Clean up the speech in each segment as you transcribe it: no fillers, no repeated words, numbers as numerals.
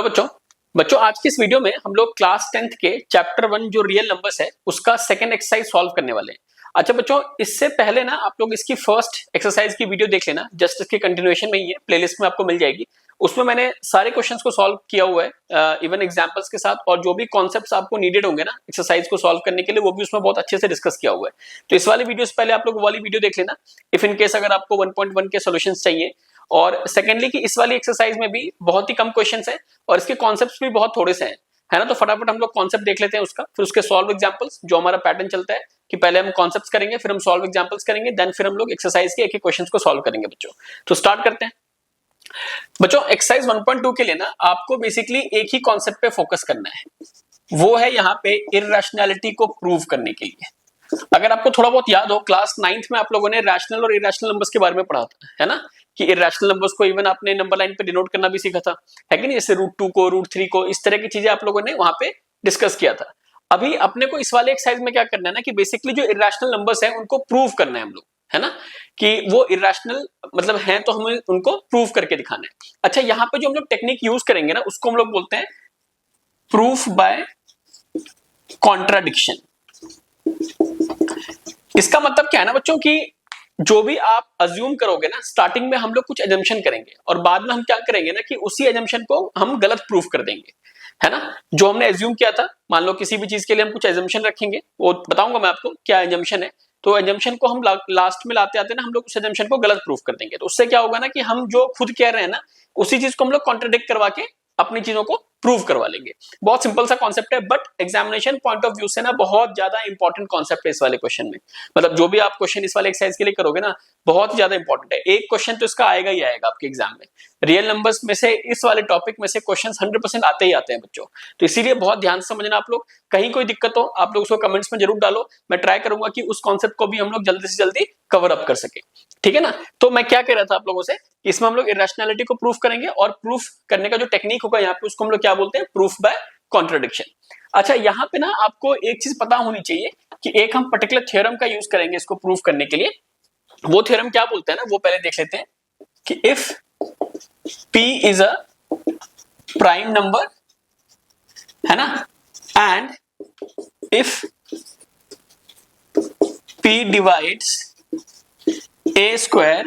Hello बच्चों बच्चों आज की इस वीडियो में हम लोग क्लास 10th के चैप्टर 1 जो रियल नंबर्स है उसका सेकंड एक्सरसाइज सॉल्व करने वाले हैं। अच्छा बच्चों, इससे पहले ना आप लोग इसकी फर्स्ट एक्सरसाइज की वीडियो देख लेना, जस्ट इसके कंटिन्यूएशन में ही है, प्लेलिस्ट में आपको मिल जाएगी। उसमें मैंने सारे क्वेश्चंस को सॉल्व किया हुआ है इवन एग्जांपल्स के साथ, और जो भी कॉन्सेप्ट्स आपको नीडेड होंगे ना एक्सरसाइज को सॉल्व करने के लिए वो भी उसमें बहुत अच्छे से डिस्कस किया हुआ है। तो इस वाली वीडियो से पहले आप लोग वो वाली वीडियो देख लेना इफ इन केस अगर आपको 1.1 के सॉल्यूशंस चाहिए। और सेकेंडली कि इस वाली एक्सरसाइज में भी बहुत ही कम क्वेश्चंस हैं और इसके कॉन्सेप्ट्स भी बहुत थोड़े से हैं, है ना। तो फटाफट हम लोग कॉन्सेप्ट देख लेते हैं उसका, फिर उसके सॉल्व एग्जांपल्स। जो हमारा पैटर्न चलता है कि पहले हम कॉन्सेप्ट्स करेंगे, फिर हम सॉल्व एग्जांपल्स करेंगे, देन फिर हम लोग एक्सरसाइज के एक एक क्वेश्चंस को सॉल्व करेंगे बच्चों। तो स्टार्ट करते हैं बच्चों। एक्सरसाइज 1.2 के लिए ना आपको बेसिकली एक ही कॉन्सेप्ट पे फोकस करना है, वो है यहाँ पे इररेशनैलिटी को प्रूव करने के लिए। अगर आपको थोड़ा बहुत याद हो, क्लास 9th में आप लोगों ने रैशनल और इरेशनल नंबर्स के बारे में पढ़ा था, है ना, कि इरेशनल नंबर्स को इवन आपने नंबर लाइन पे डिनोट करना भी सीखा था, है कि नहीं, जैसे √2 को √3 को, इस तरह की चीजें आप लोगों ने वहां पे डिस्कस किया था। अभी अपने को इस वाले एक्सरसाइज में क्या करना है ना कि बेसिकली जो इरेशनल नंबर्स है उनको प्रूव करना है हम लोग, है ना, कि वो इरेशनल मतलब है तो हमें उनको प्रूव करके दिखाना है। अच्छा, यहाँ पे जो हम लोग टेक्निक यूज करेंगे ना उसको हम लोग बोलते हैं प्रूफ बाय कॉन्ट्राडिक्शन। इसका मतलब क्या है ना बच्चों कि जो भी आप अज्यूम करोगे ना, स्टार्टिंग में हम लोग कुछ एजम्पशन करेंगे और बाद में हम क्या करेंगे ना कि उसी एजम्पशन को हम गलत प्रूफ कर देंगे, है ना। जो हमने एज्यूम किया था, मान लो किसी भी चीज के लिए हम कुछ एजम्पशन रखेंगे, वो बताऊंगा मैं आपको क्या एजम्पशन है। तो एजम्पशन को हम लास्ट में लाते आते ना हम लोग उस एजम्पशन को गलत प्रूफ कर देंगे। तो उससे क्या होगा ना कि हम जो खुद कह रहे हैं ना उसी चीज को हम लोग कॉन्ट्राडिक्ट करवा के अपनी चीजों को प्रूव करवा लेंगे। बहुत सिंपल सा कॉन्सेप्ट है, but examination point of view से ना बहुत ज्यादा इंपॉर्टेंट कॉन्सेप्ट है इस वाले क्वेश्चन में। मतलब जो भी आप क्वेश्चन इस वाले एक्सरसाइज के लिए करोगे ना बहुत ही ज्यादा इंपॉर्टेंट है। एक क्वेश्चन तो इसका आएगा ही आएगा आपके एग्जाम में। रियल नंबर्स में से इस वाले टॉपिक में से क्वेश्चन 100% आते ही आते हैं बच्चों। तो इसीलिए बहुत ध्यान से समझना आप लोग। कहीं कोई दिक्कत हो आप लोग उसको कमेंट्स में जरूर डालो, मैं ट्राई करूंगा कि उस कॉन्सेप्ट को भी हम लोग जल्दी से जल्दी कवर अप कर सके, ठीक है ना। तो मैं क्या कह रहा था आप लोगों से, इसमें हम लोग इरेशनैलिटी को प्रूफ करेंगे और प्रूफ करने का जो टेक्निक होगा यहाँ पे उसको हम लोग क्या बोलते हैं, प्रूफ बाय कॉन्ट्राडिक्शन। अच्छा, यहाँ पे ना आपको एक चीज पता होनी चाहिए कि एक हम पर्टिकुलर थ्योरम का यूज करेंगे इसको प्रूफ करने के लिए। वो थ्योरम क्या बोलते हैं ना वो पहले देख लेते हैं कि if p is a prime number, है ना, and if p divides a square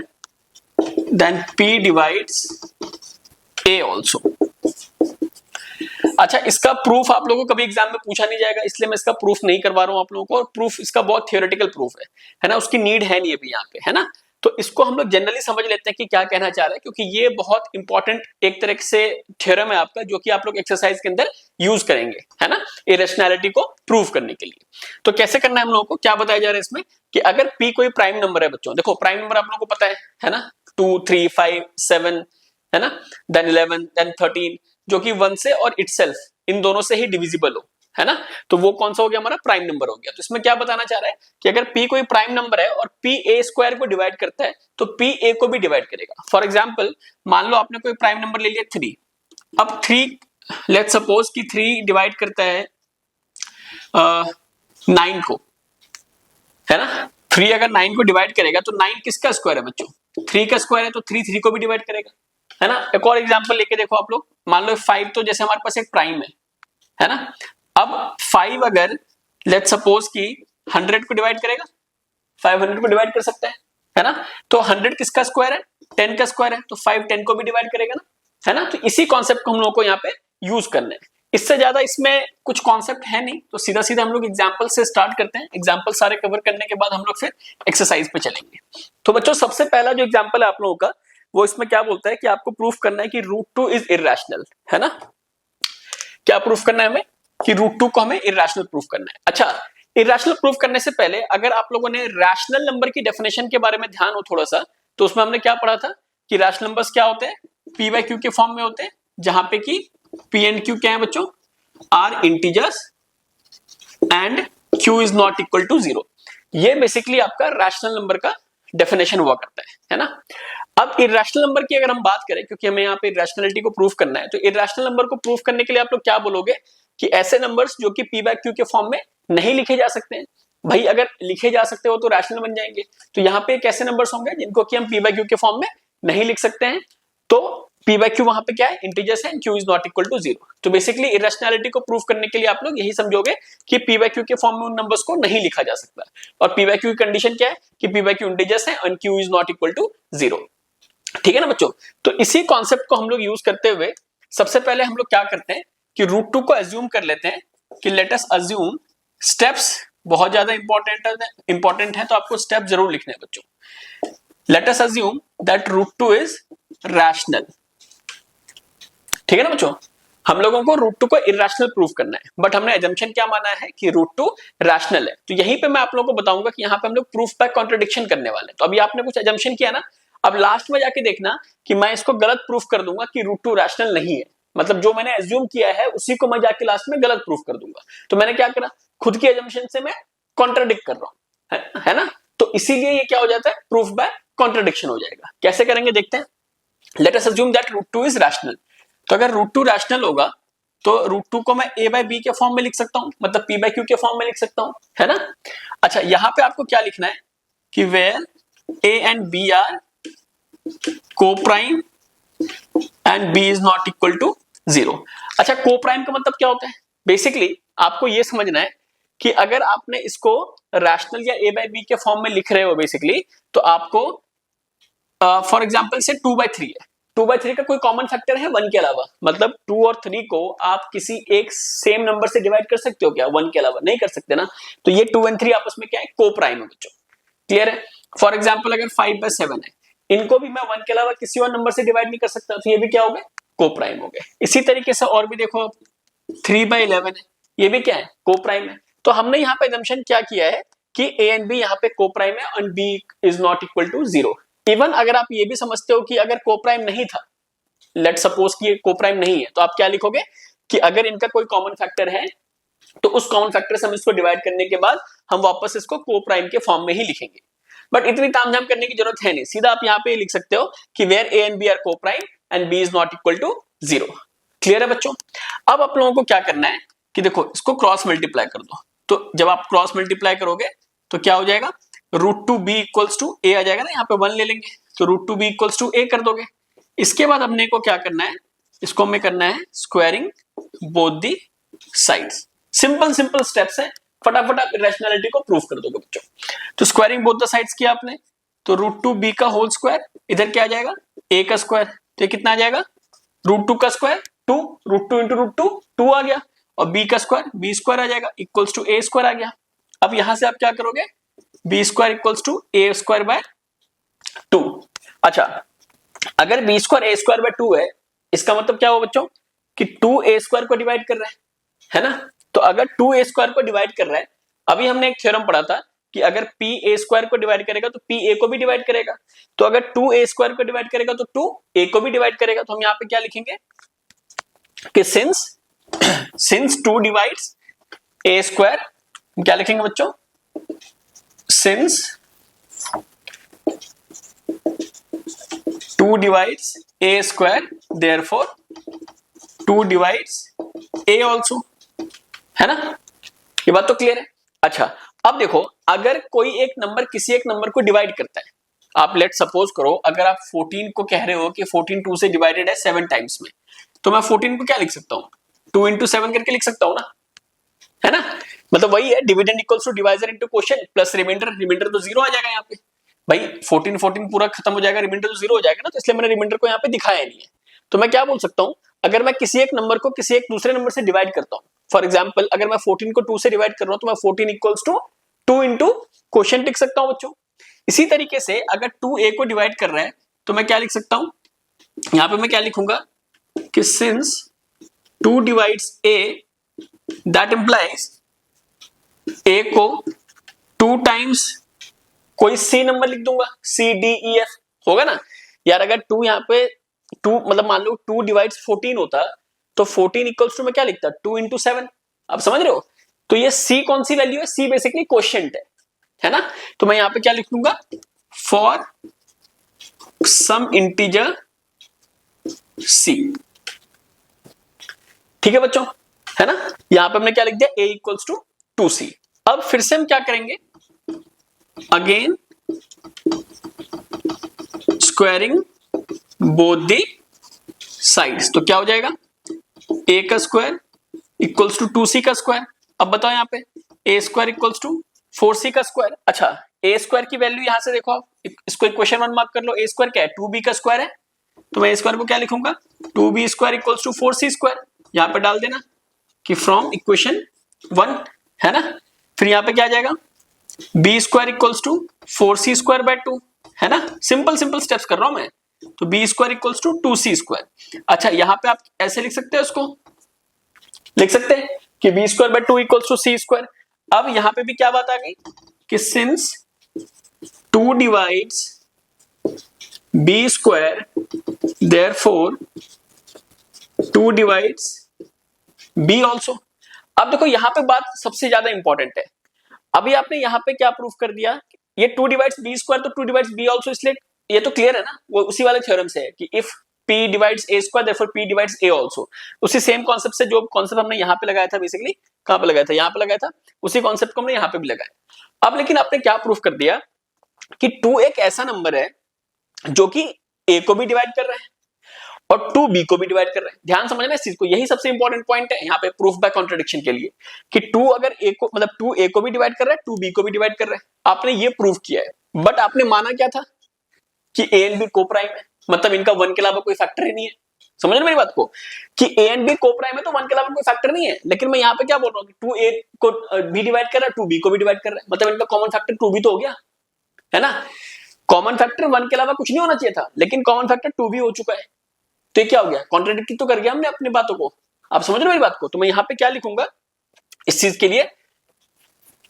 then p divides a also। अच्छा, इसका प्रूफ आप लोगों को कभी एग्जाम में पूछा नहीं जाएगा, इसलिए मैं इसका प्रूफ नहीं करवा रहा हूं आप लोगों को। और प्रूफ इसका बहुत थियोरेटिकल प्रूफ है ना, उसकी नीड है नहीं अभी यहाँ पे, है ना। तो इसको हम लोग जनरली समझ लेते हैं कि क्या कहना चाह रहा है, क्योंकि ये बहुत इंपॉर्टेंट एक तरह से थ्योरम है आपका जो कि आप लोग एक्सरसाइज के अंदर यूज करेंगे, है ना, इरेशनैलिटी को प्रूव करने के लिए। तो कैसे करना है हम लोगों को, क्या बताया जा रहा है इसमें कि अगर p कोई प्राइम नंबर है बच्चों, देखो प्राइम नंबर आप लोगों को पता है ना, 2 3 5 7, है ना, देन 11 देन 13, जो कि 1 से और इटसेल्फ इन दोनों से ही डिविजिबल हो, है ना। तो वो कौन सा हो गया, हमारा प्राइम नंबर हो गया। तो इसमें क्या बताना चाह रहा है कि अगर p कोई प्राइम नंबर है और p a स्क्वायर को डिवाइड करता है तो p a को भी डिवाइड करेगा। फॉर एग्जांपल मान लो आपने कोई प्राइम नंबर ले लिया 3, अब 3 लेट्स सपोज कि 3 डिवाइड करता है 9 को, है ना। 3 अगर 9 को डिवाइड करेगा तो 9 किसका स्क्वायर है बच्चों, 3 का स्क्वायर है, तो 3 3 को भी डिवाइड करेगा, है ना। एक और एग्जांपल लेके देखो आप लोग, मान लो 5, तो जैसे हमारे पास एक प्राइम है ना। अब 5 अगर लेट्स सपोज कि 100 को डिवाइड करेगा, 500 को डिवाइड कर सकता है ना। तो 100 किसका स्क्वायर है, 10 का स्क्वायर है, तो 5 10 को भी डिवाइड करेगा ना, है ना। तो इसी कॉन्सेप्ट को हम लोग को यहाँ पे यूज करना है। इससे ज्यादा इसमें कुछ कॉन्सेप्ट है नहीं, तो सीधा सीधा हम लोग एग्जांपल से स्टार्ट करते हैं। एग्जांपल सारे कवर करने के बाद हम लोग फिर एक्सरसाइज पे चलेंगे। तो बच्चों सबसे पहला जो एग्जांपल है आप लोगों का, वो इसमें क्या बोलता है कि आपको प्रूफ करना है कि √2 इज इररेशनल, है ना। क्या प्रूफ करना है हमें कि √2 को हमें इररेशनल प्रूफ करना है। अच्छा, इररेशनल प्रूफ करने से पहले अगर आप लोगों ने रैशनल नंबर की डेफिनेशन के बारे में ध्यान हो थोड़ा सा, तो उसमें हमने क्या पढ़ा था कि रैशनल नंबर्स क्या होते हैं, p बाय q के फॉर्म में होते हैं, जहां पे कि p एंड q क्या है बच्चों, are integers and q is not equal to 0। ये बेसिकली आपका रैशनल नंबर का डेफिनेशन हुआ करता है ना। अब इररेशनल नंबर की अगर हम बात करें, क्योंकि हमें यहाँ पे इररेशनलिटी को प्रूफ करना है, तो इररेशनल नंबर को प्रूफ करने के लिए आप लोग क्या बोलोगे कि ऐसे नंबर्स जो कि p बाय q के फॉर्म में नहीं लिखे जा सकते हैं। भाई अगर लिखे जा सकते हो तो रैशनल बन जाएंगे। तो यहाँ पे कैसे नंबर्स होंगे जिनको कि हम p बाय q के फॉर्म में नहीं लिख सकते हैं, तो पी बाय क्यू वहां पे क्या है, इंटीजर्स है, and Q is not equal to 0। तो बेसिकली इरेशनैलिटी को प्रूव करने के लिए आप लोग यही समझोगे कि पी बाय क्यू के फॉर्म में उन नंबर्स को नहीं लिखा जा सकता। और पी बाय क्यू की कंडीशन क्या है कि पी बाय क्यू इंटीजर्स है and Q is not equal to 0। ठीक है ना बच्चों। तो इसी कॉन्सेप्ट को हम लोग यूज करते हुए सबसे पहले हम लोग क्या करते हैं कि रूट 2 को अज्यूम कर लेते हैं कि लेट अस अज्यूम स्टेप्स बहुत ज्यादा इंपॉर्टेंट है, तो आपको स्टेप जरूर लिखने हैं बच्चों। Let us assume that root 2 is rational. ठीक है ना बच्चों, हम लोगों को रूट 2 को इरेशनल प्रूफ करना है, बट हमने एजम्पशन क्या माना है कि रूट 2 रैशनल है। तो यहीं पे मैं आप लोगों को बताऊंगा कि यहाँ पे हम लोग प्रूफ बाय कॉन्ट्रडिक्शन करने वाले हैं। तो अभी आपने कुछ एजम्पशन किया ना, अब लास्ट में जाके देखना कि मैं इसको गलत प्रूफ कर दूंगा कि रूट 2 रैशनल नहीं है। मतलब जो मैंने एज्यूम किया है उसी को मैं जाके लास्ट में गलत प्रूफ कर दूंगा। तो मैंने क्या करा, खुद की एजम्पशन से मैं कॉन्ट्रडिक्ट कर रहा हूं, है ना। तो इसीलिए ये क्या हो जाता है, प्रूफ बाय कॉन्ट्रडिक्शन हो जाएगा। कैसे करेंगे देखते हैं। Let us assume that root 2 is rational. तो अगर रूट 2 रैशनल होगा तो रूट 2 को मैं a बाय बी के फॉर्म में लिख सकता हूं, मतलब p बाय q के फॉर्म में लिख सकता हूं, है ना। अच्छा, यहां पे आपको क्या लिखना है कि where a and b are co-prime and b is not equal to 0। अच्छा, को-प्राइम का मतलब क्या होता है, बेसिकली आपको ये समझना है कि अगर आपने इसको रैशनल या a बाय बी के फॉर्म में लिख रहे हो बेसिकली, तो आपको फॉर एग्जांपल से 2 बाय 3 है, 2 बाय 3 का कोई कॉमन फैक्टर है 1 के अलावा, मतलब 2 और 3 को आप किसी एक सेम नंबर से डिवाइड कर सकते हो क्या, 1 के अलावा नहीं कर सकते ना। तो ये 2 एंड 3 आपस में क्या है, को-प्राइम है बच्चों। क्लियर है। फॉर एग्जांपल अगर 5 बाय 7 है, इनको भी मैं 1 के अलावा किसी और नंबर से डिवाइड नहीं कर सकता, तो ये भी क्या हो गए, को-प्राइम हो गए। इसी तरीके से और भी देखो, 3 बाय 11 है, ये भी क्या है, को-प्राइम है। तो हमने यहाँ पे assumption क्या किया है कि a एंड b यहाँ पे को-प्राइम है and b is not equal to 0। Even अगर आप ये भी समझते हो कि अगर को-प्राइम नहीं था, लेट सपोज कि ये को-प्राइम नहीं है, तो आप क्या लिखोगे कि अगर इनका कोई कॉमन फैक्टर है तो उस कॉमन फैक्टर से हम इसको डिवाइड करने के बाद हम वापस इसको को-प्राइम के फॉर्म में ही लिखेंगे। बट इतनी तामझाम करने की जरूरत है नहीं, सीधा आप यहाँ पे लिख सकते हो कि where a and b are co-prime and b is not equal to 0। Clear है बच्चों। अब आप लोगों को क्या करना है कि देखो इसको क्रॉस मल्टीप्लाई कर दो। तो जब आप क्रॉस मल्टीप्लाई करोगे तो क्या हो जाएगा, root 2 b equals to a आ जाएगा ना, यहाँ पे 1 ले लेंगे तो root 2 b equals to a कर दोगे। इसके बाद अपने को क्या करना है, इसको हमें करना है squaring both the sides. Simple simple steps हैं, फटाफट आप इरेशनैलिटी को प्रूव कर दोगे बच्चों। तो स्क्वायरिंग बोथ द साइड्स किया आपने, तो रूट 2 b का होल स्क्वायर, इधर क्या आ जाएगा a का स्क्वायर, तो ये कितना आ जाएगा, रूट 2 का स्क्वायर 2, रूट 2 इंटू रूट 2 2 आ गया, और b का स्क्वायर b स्क्वायर आ जाएगा इक्वल्स टू a स्क्वायर आ गया। अब यहां से आप क्या करोगे, b square equals to a square by 2। अच्छा, अगर b square a square by 2 है, इसका मतलब क्या हो बच्चों कि 2 a स्क्वायर को डिवाइड कर रहा है ना। तो अगर 2 a स्क्वायर को डिवाइड कर रहा है, अभी हमने एक थ्योरम पढ़ा था कि अगर p a स्क्वायर को डिवाइड करेगा तो p a को भी डिवाइड करेगा। तो अगर 2 a स्क्वायर को डिवाइड करेगा तो 2 a को भी डिवाइड करेगा। तो हम यहाँ पे क्या लिखेंगे कि सिंस 2 डिवाइड्स a स्क्वायर, क्या लिखेंगे बच्चों, since 2 divides a square therefore 2 divides a also, है ना। ये बात तो क्लियर है। अच्छा, अब देखो अगर कोई एक नंबर किसी एक नंबर को डिवाइड करता है, आप लेट सपोज करो अगर आप 14 को कह रहे हो कि 14 2 से डिवाइडेड है 7 टाइम्स में, तो मैं 14 को क्या लिख सकता हूं, 2 इंटू 7 करके लिख सकता हूं ना, है ना। मतलब वही है, dividend equals to divisor into quotient plus remainder, remainder तो 0 आ जाएगा यहाँ पे भाई, 14 पूरा खत्म हो जाएगा, रिमाइंडर तो 0 हो जाएगा ना, तो इसलिए मैंने रिमाइंडर को यहाँ पे दिखाया नहीं है। तो मैं क्या बोल सकता हूं, अगर मैं किसी एक नंबर को किसी एक दूसरे नंबर से डिवाइड करता हूं, फॉर एग्जांपल अगर मैं 14 को 2 से डिवाइड कर रहा हूं, तो मैं 14 इक्वल्स टू 2 इंटू क्वोशिएंट लिख सकता हूं बच्चों। इसी तरीके से अगर 2a को डिवाइड कर रहा है तो मैं क्या लिख सकता हूं, यहां पे मैं क्या लिखूंगा कि since 2 divides a, that implies a को 2 टाइम्स कोई c नंबर लिख दूंगा, c d e f होगा ना यार। अगर 2 यहाँ पे 2 मतलब मान लो 2 डिवाइड्स 14 होता तो 14 इक्वल्स टू में क्या लिखता, 2 इंटू 7। आप समझ रहे हो। तो ये c कौन सी वैल्यू है, c बेसिकली क्वोशिएंट है ना। तो मैं यहाँ पे क्या लिख दूंगा, फॉर सम इंटीजर c। ठीक है बच्चों, है ना। यहां पे हमने क्या लिख दिया, a इक्वल्स टू 2c। अब फिर से हम क्या करेंगे, again squaring both the sides, तो क्या हो जाएगा a का स्क्वायर इक्वल्स टू 2c का स्क्वायर। अब बताओ यहाँ पे a square equals to 4c का स्क्वायर। अच्छा a स्क्वायर की वैल्यू यहां से देखो आप, इसको इक्वेशन 1 मार्क कर लो। a स्क्वायर क्या है 2b का स्क्वायर है, तो मैं a स्क्वायर को क्या लिखूंगा 2b square equals to 4c square, यहाँ पे डाल देना कि फ्रॉम इक्वेशन 1, है ना। फिर यहाँ पे क्या आ जाएगा b square equals to 4c square by 2, है ना। सिंपल सिंपल स्टेप्स कर रहा हूं मैं। तो b square equals to 2c square. अच्छा यहाँ पे आप ऐसे लिख सकते हैं, उसको लिख सकते हैं कि b square by 2 equals to c square. अब यहाँ पे भी क्या बात आ गई कि since 2 divides b square therefore 2 divides b also. अब देखो यहाँ पे बात सबसे ज्यादा इंपॉर्टेंट है। अभी आपने यहाँ पे क्या प्रूफ कर दिया, ये 2 डिवाइड्स b स्क्वायर तो 2 डिवाइड्स b ऑल्सो, इसलिए ये तो क्लियर है ना, वो उसी वाले थ्योरम से है कि if p divides a square therefore p divides a also. उसी सेम कॉन्सेप्ट से जो कॉन्सेप्ट हमने यहाँ पे लगाया था, बेसिकली कहाँ पे लगाया था, यहाँ पे लगाया था, उसी कॉन्सेप्ट को हमने यहाँ पे भी लगाया। अब लेकिन आपने क्या प्रूफ कर दिया कि 2 एक ऐसा नंबर है जो कि a को भी डिवाइड कर रहा है और 2b को भी डिवाइड कर रहा है। ध्यान समझना इस चीज को, यही सबसे इंपॉर्टेंट पॉइंट है यहाँ पे प्रूफ बाय कॉन्ट्रडिक्शन के लिए कि 2 अगर a को मतलब 2 a को भी डिवाइड कर रहा है, 2b को भी डिवाइड कर रहा है। आपने ये प्रूफ किया है, बट आपने माना क्या था कि a and b co-prime है, मतलब इनका 1 के अलावा कोई फैक्टर ही नहीं है। समझ रहे मेरी बात को कि a and b co-prime है तो 1 के अलावा कोई फैक्टर नहीं है। लेकिन मैं यहाँ पे क्या बोल रहा हूँ कि 2a को b डिवाइड कर रहा है, 2b को भी डिवाइड कर रहा है, मतलब इनका कॉमन फैक्टर 2b तो हो गया, है ना। कॉमन फैक्टर 1 के अलावा कुछ नहीं होना चाहिए था, लेकिन कॉमन फैक्टर 2b हो चुका है, तो ये क्या हो गया, कॉन्ट्रडिक्ट तो कर गया हमने अपनी बातों को। आप समझ रहे हो मेरी बात को। तो मैं यहाँ पे क्या लिखूंगा इस चीज के लिए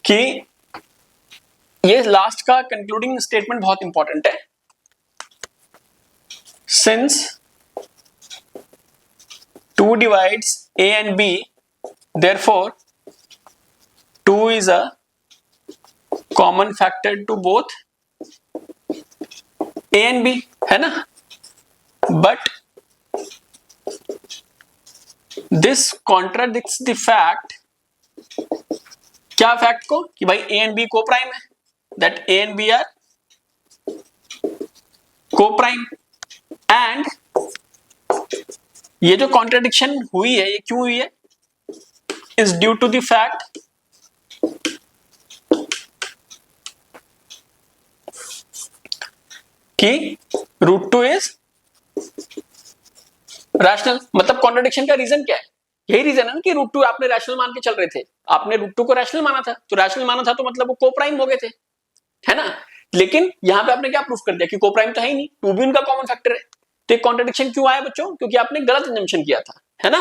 कि ये लास्ट का कंक्लूडिंग स्टेटमेंट बहुत इंपॉर्टेंट है। Since 2 divides a and b, therefore 2 is a common factor to both a and b, है ना। But this contradicts the fact, क्या फैक्ट को कि भाई a and b co-prime है, that a and b are co-prime. And ये जो contradiction हुई है ये क्यों हुई है, is due to the fact कि √2 इज रैशनल। मतलब कॉन्ट्रडिक्शन का रीजन क्या है, यही रीजन है ना कि √2 आपने रैशनल मान के चल रहे थे, आपने √2 को रैशनल माना था, तो रैशनल माना था तो मतलब वो को प्राइम हो गए थे, है ना। लेकिन यहां पे आपने क्या प्रूफ कर दिया कि को प्राइम तो है ही नहीं, 2 भी उनका कॉमन फैक्टर है। तो एक कॉन्ट्रडिक्शन क्यों आया बच्चों, क्योंकि आपने गलत अजम्पशन किया था, है ना।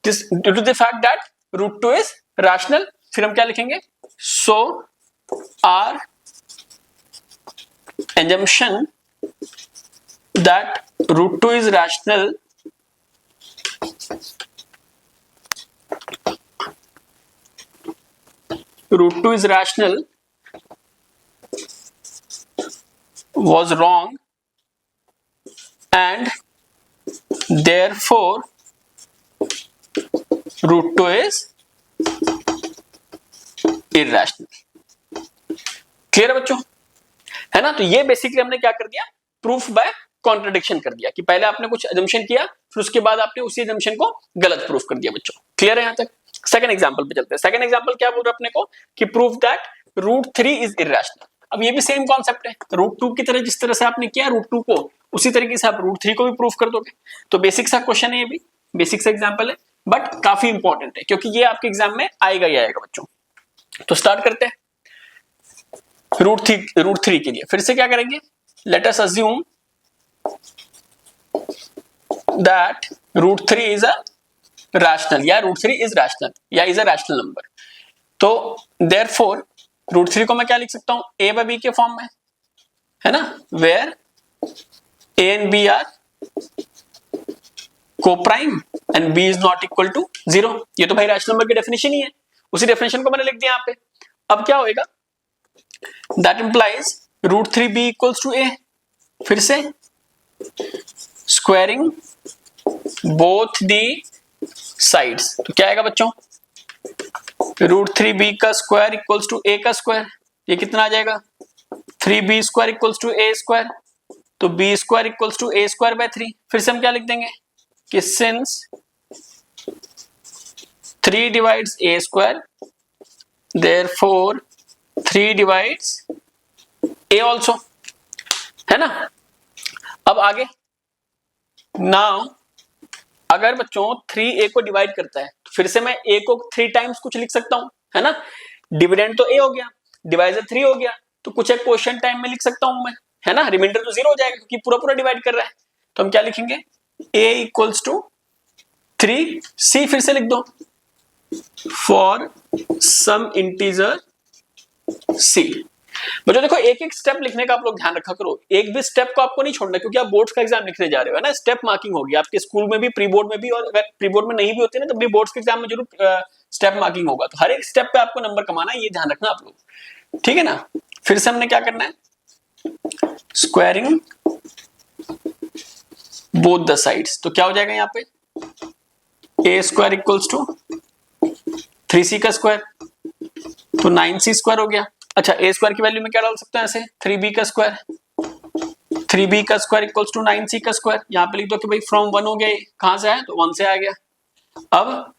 Due to the fact that √2 is rational. फिर हम क्या लिखेंगे, so our assumption that √2 is rational was wrong and therefore √2 is irrational। Clear है बच्चों, है ना। तो ये बेसिकली हमने क्या कर दिया, प्रूफ बाय कॉन्ट्रडिक्शन कर दिया कि पहले आपने कुछ अजम्पशन किया, फिर उसके बाद आपने उसी अजम्पशन को गलत प्रूफ कर दिया बच्चों। क्लियर है यहां तक। सेकंड एग्जांपल पे चलते हैं। सेकंड एग्जांपल क्या बोल रहा है अपने को कि प्रूफ दैट √3 इज इररेशनल। अब ये भी सेम कॉन्सेप्ट है, √2 की तरह जिस तरह से आपने किया √2 को, उसी तरीके से आप √3 को भी प्रूफ कर दोगे। तो बेसिक सा क्वेश्चन है, ये भी बेसिक सा एग्जांपल है, बट काफी इंपॉर्टेंट है क्योंकि ये आपके एग्जाम में आएगा ही आएगा बच्चों। तो स्टार्ट करते हैं। √3 के लिए फिर से क्या करेंगे, let us assume that √3 is a rational या √3 इज रैशनल या इज अ रैशनल नंबर। तो देयरफॉर √3 को मैं क्या लिख सकता हूं, a बाय b के फॉर्म में, है ना, where a and b are co-prime and b is not equal to 0। ये तो भाई रैशनल नंबर की डेफिनेशन ही है, उसी डेफिनेशन को मैंने लिख दिया यहाँ पे। अब क्या होएगा, that implies √3b equals to a। फिर से squaring both the sides, तो क्या आएगा बच्चों, √3b का स्क्वायर इक्वल्स टू a का स्क्वायर। ये कितना आ जाएगा, 3b square equals to a square, तो b square equals to a square by 3। फिर से हम क्या लिख देंगे कि since 3 divides a square therefore 3 divides a also, है ना। अब आगे नाउ अगर बच्चों 3a को डिवाइड करता है तो फिर से मैं a को 3 टाइम्स कुछ लिख सकता हूं, है ना। डिविडेंड तो a हो गया, डिवाइजर 3 हो गया, तो कुछ एक क्वेश्चन टाइम में लिख सकता हूं मैं, है ना। रिमाइंडर तो 0 हो जाएगा क्योंकि पूरा पूरा डिवाइड कर रहा है। तो हम क्या लिखेंगे, a इक्वल्स टू 3 c फिर से लिख दो फॉर सम इंटीजर c। बच्चों देखो एक एक स्टेप लिखने का आप लोग ध्यान रखा करो, एक भी स्टेप को आपको नहीं छोड़ना क्योंकि आप बोर्ड्स का एग्जाम लिखने जा रहे हो, है ना। स्टेप मार्किंग होगी आपके स्कूल में भी, प्री बोर्ड में भी, और अगर प्री बोर्ड में नहीं भी होती ना तब भी बोर्ड्स के एग्जाम में जरूर स्टेप मार्किंग होगा। तो हर एक स्टेप पे आपको नंबर कमाना है, ये ध्यान रखना आप लोग, ठीक है ना। फिर से हमने क्या करना है, स्क्वायरिंग बोथ द साइड्स। तो क्या हो जाएगा यहाँ पे, a square equals to 3c का स्क्वायर, तो 9c स्क्वायर हो गया। अच्छा a स्क्वायर की वैल्यू में क्या डाल सकते हैं ऐसे, 3b का स्क्वायर, 3b का स्क्वायर इक्वल्स टू 9c का स्क्वायर। यहाँ पे लिख दो कि भाई फ्रॉम 1 हो गया, कहां से आया तो 1 से आ गया। अब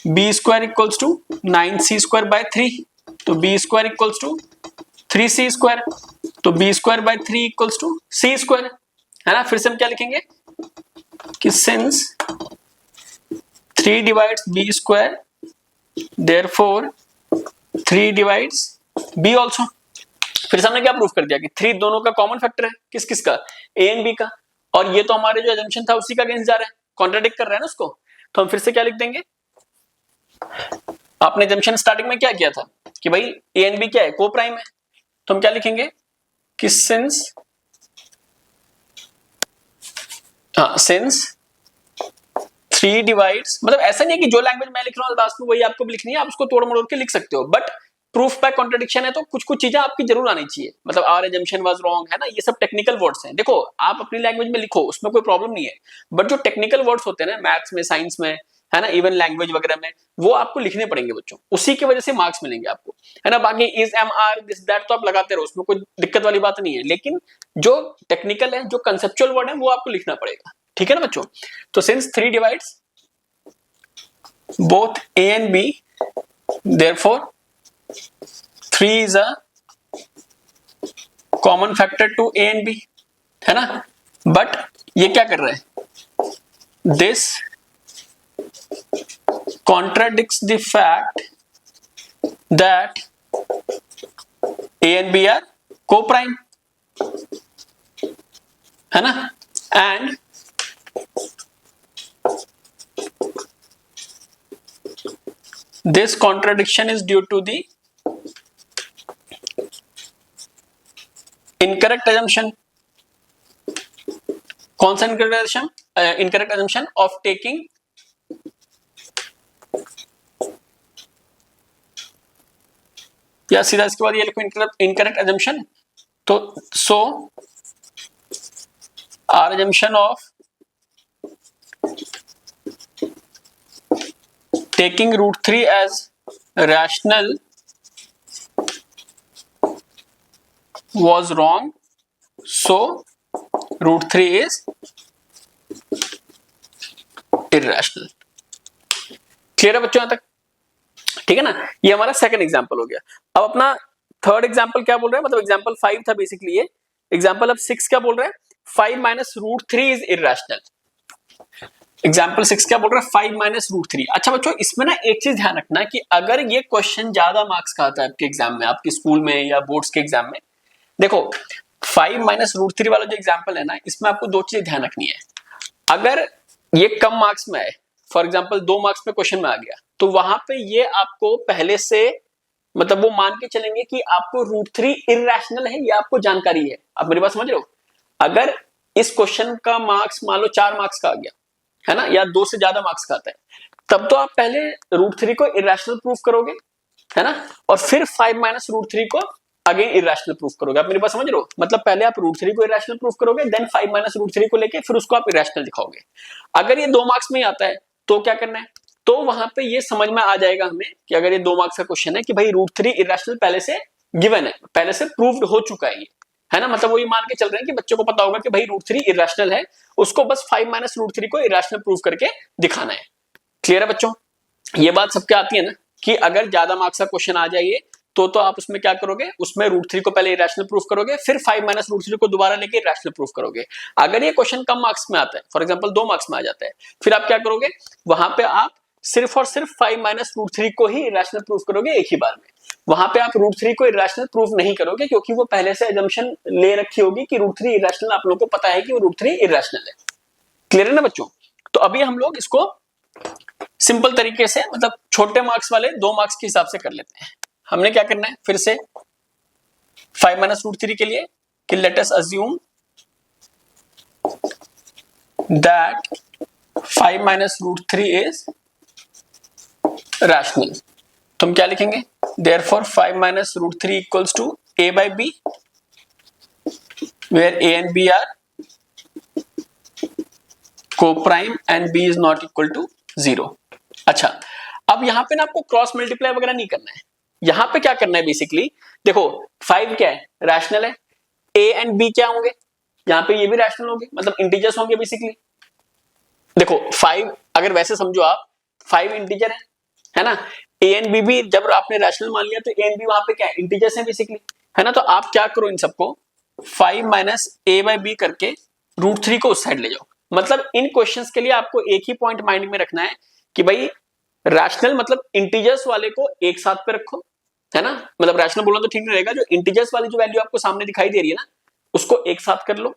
b square equals to 9c square by 3, तो b square equals to 3c square, तो b square by 3 equals to c square, है ना। फिर से हम क्या लिखेंगे कि since 3 divides b square therefore 3 divides b also. फिर से हमने क्या प्रूफ कर दिया कि 3 दोनों का कॉमन फैक्टर है, किस किस का, a एंड b का, और ये तो हमारे जो एजम्पशन था उसी का अगेंस्ट जा रहा है, कॉन्ट्राडिक्ट कर रहा है ना उसको। तो हम फिर से क्या लिख देंगे, आपने एजम्पशन स्टार्टिंग में क्या किया था कि भाई a एंड b क्या है, को प्राइम है। तो हम क्या लिखेंगे कि सिंस सिंस 3 डिवाइड्स, मतलब ऐसा नहीं है कि जो लैंग्वेज मैं लिख रहा हूं लास्ट में वही आपको भी लिखनी है, आप उसको तोड़ मरोड़ के लिख सकते हो, बट प्रूफ बाय कॉन्ट्रडिक्शन है तो कुछ कुछ चीजें आपकी जरूर आनी चाहिए। मतलब आवर एजम्पशन वाज रॉन्ग, है ना, ये सब टेक्निकल वर्ड्स हैं। देखो आप अपनी लैंग्वेज में लिखो, उसमें कोई प्रॉब्लम नहीं है, बट जो टेक्निकल वर्ड्स होते हैं ना, मैथ्स में, साइंस में, है ना, इवन लैंग्वेज वगैरह में, वो आपको लिखने पड़ेंगे बच्चों, उसी की वजह से मार्क्स मिलेंगे आपको, है ना। बाकी is, am, are, this, that तो आप लगाते रहो, उसमें कोई दिक्कत वाली बात नहीं है, लेकिन जो टेक्निकल है, जो कंसेप्चुअल वर्ड है, वो आपको लिखना पड़ेगा, ठीक है ना बच्चों। तो since 3 divides both a and b therefore 3 is a common factor to a and b, है ना। बट ये क्या कर रहा है, this contradicts the fact that a and b are co-prime, है ना, and this contradiction is due to the incorrect assumption. कौन सा incorrect assumption? Incorrect assumption of taking या सीधा इसके बाद ये लिखो incorrect assumption। तो so our assumption of taking root 3 as rational was wrong, so root 3 is irrational। Clear है बच्चों यहां तक, ठीक है ना। ये हमारा सेकंड एग्जांपल हो गया। अब अपना थर्ड एग्जांपल क्या बोल रहा है, मतलब एग्जांपल 5 था बेसिकली ये, एग्जांपल अब 6 क्या बोल रहा है, 5 minus root 3 is irrational. Example 6 क्या बोल रहा है, 5 माइनस रूट 3। अच्छा बच्चों इसमें ना एक चीज ध्यान रखना कि अगर ये क्वेश्चन ज्यादा मार्क्स का आता है आपके एग्जाम में, आपके स्कूल में या बोर्ड्स के एग्जाम में, देखो 5 माइनस रूट 3 वाला जो एग्जाम्पल है ना, इसमें आपको दो चीजें ध्यान रखनी है। अगर ये कम मार्क्स में आए, फॉर एग्जाम्पल 2 मार्क्स में क्वेश्चन में आ गया, तो वहां पे ये आपको पहले से मतलब वो मान के चलेंगे कि आपको रूट 3 इर्रेशनल है, ये आपको जानकारी है। आप मेरी बात समझ रहे हो। अगर इस क्वेश्चन का मार्क्स मान लो 4 मार्क्स का आ गया, है ना, या 2 से ज्यादा मार्क्स का आता है, तब तो आप पहले रूट 3 को इर्रेशनल प्रूफ करोगे, है ना, और फिर 5 माइनस रूट 3 को अगेन इर्रेशनल प्रूफ करोगे। आप मेरी बात समझ रहे हो। मतलब पहले आप रूट 3 को इर्रेशनल प्रूफ करोगे, देन 5 माइनस रूट 3 को लेके फिर उसको आप इर्रेशनल दिखाओगे। अगर ये 2 मार्क्स में ही आता है तो क्या करना है, तो वहां पे ये समझ में आ जाएगा हमें कि अगर ये 2 मार्क्स का क्वेश्चन है कि भाई रूट 3 इर्रेशनल पहले से गिवन है, पहले से प्रूव्ड हो चुका है ये, है ना, मतलब वो ये मान के चल रहे हैं कि बच्चों को पता होगा कि भाई रूट 3 इरेशनल है, उसको बस 5 माइनस रूट 3 को इरेशनल प्रूव करके दिखाना है। क्लियर है बच्चों, ये बात सबके आती है ना कि अगर ज्यादा मार्क्स का क्वेश्चन आ जाइए तो आप उसमें क्या करोगे, उसमें रूट 3 को पहले इरेशनल प्रूफ करोगे, फिर 5 माइनस रूट 3 को दोबारा लेके इरेशनल प्रूफ करोगे। अगर ये क्वेश्चन कम मार्क्स में आता है, फॉर एग्जांपल 2 मार्क्स में आ जाता है, फिर आप क्या करोगे, वहां पे आप सिर्फ और सिर्फ 5 माइनस रूट 3 को ही इरेशनल प्रूफ करोगे एक ही बार में। वहां पे आप रूट 3 को इरेशनल प्रूफ नहीं करोगे, क्योंकि वो पहले से अजम्पशन ले रखी होगी कि रूट 3 इरेशनल, आप लोगों को पता है कि वो रूट 3 इरेशनल है। क्लियर है ना बच्चों, तो अभी हम लोग इसको सिंपल तरीके से, मतलब छोटे मार्क्स वाले 2 मार्क्स के हिसाब से कर लेते हैं। हमने क्या करना है, फिर से 5 माइनस रूट 3 के लिए कि let us assume that 5 minus root 3 is rational. तो हम क्या लिखेंगे, therefore 5 minus root 3 equals to a by b where a and b are co-prime and b is not equal to 0। अच्छा, अब यहां पे ना आपको क्रॉस मल्टीप्लाई वगैरह नहीं करना है, यहां पे क्या करना है बेसिकली, देखो 5 क्या है, रैशनल है, a एंड b क्या होंगे, यहां पे ये भी रैशनल होंगे, मतलब इंटीजर्स होंगे बेसिकली। देखो 5 अगर वैसे समझो आप, 5 इंटीजर है ना, a एंड b भी जब आपने रैशनल मान लिया तो a एंड b वहां पे क्या है, इंटीजर्स हैं बेसिकली, है ना। तो आप क्या करो, इन सबको 5 माइनस a बाय b करके रूट 3 को उस साइड ले जाओ। मतलब इन क्वेश्चंस के लिए आपको एक ही पॉइंट माइंड में रखना है कि भाई रैशनल मतलब इंटीजर्स वाले को एक साथ पे रखो, है ना, मतलब रैशनल बोलना तो ठीक नहीं रहेगा, जो इंटीजर्स वाली जो वैल्यू आपको सामने दिखाई दे रही है ना, उसको एक साथ कर लो,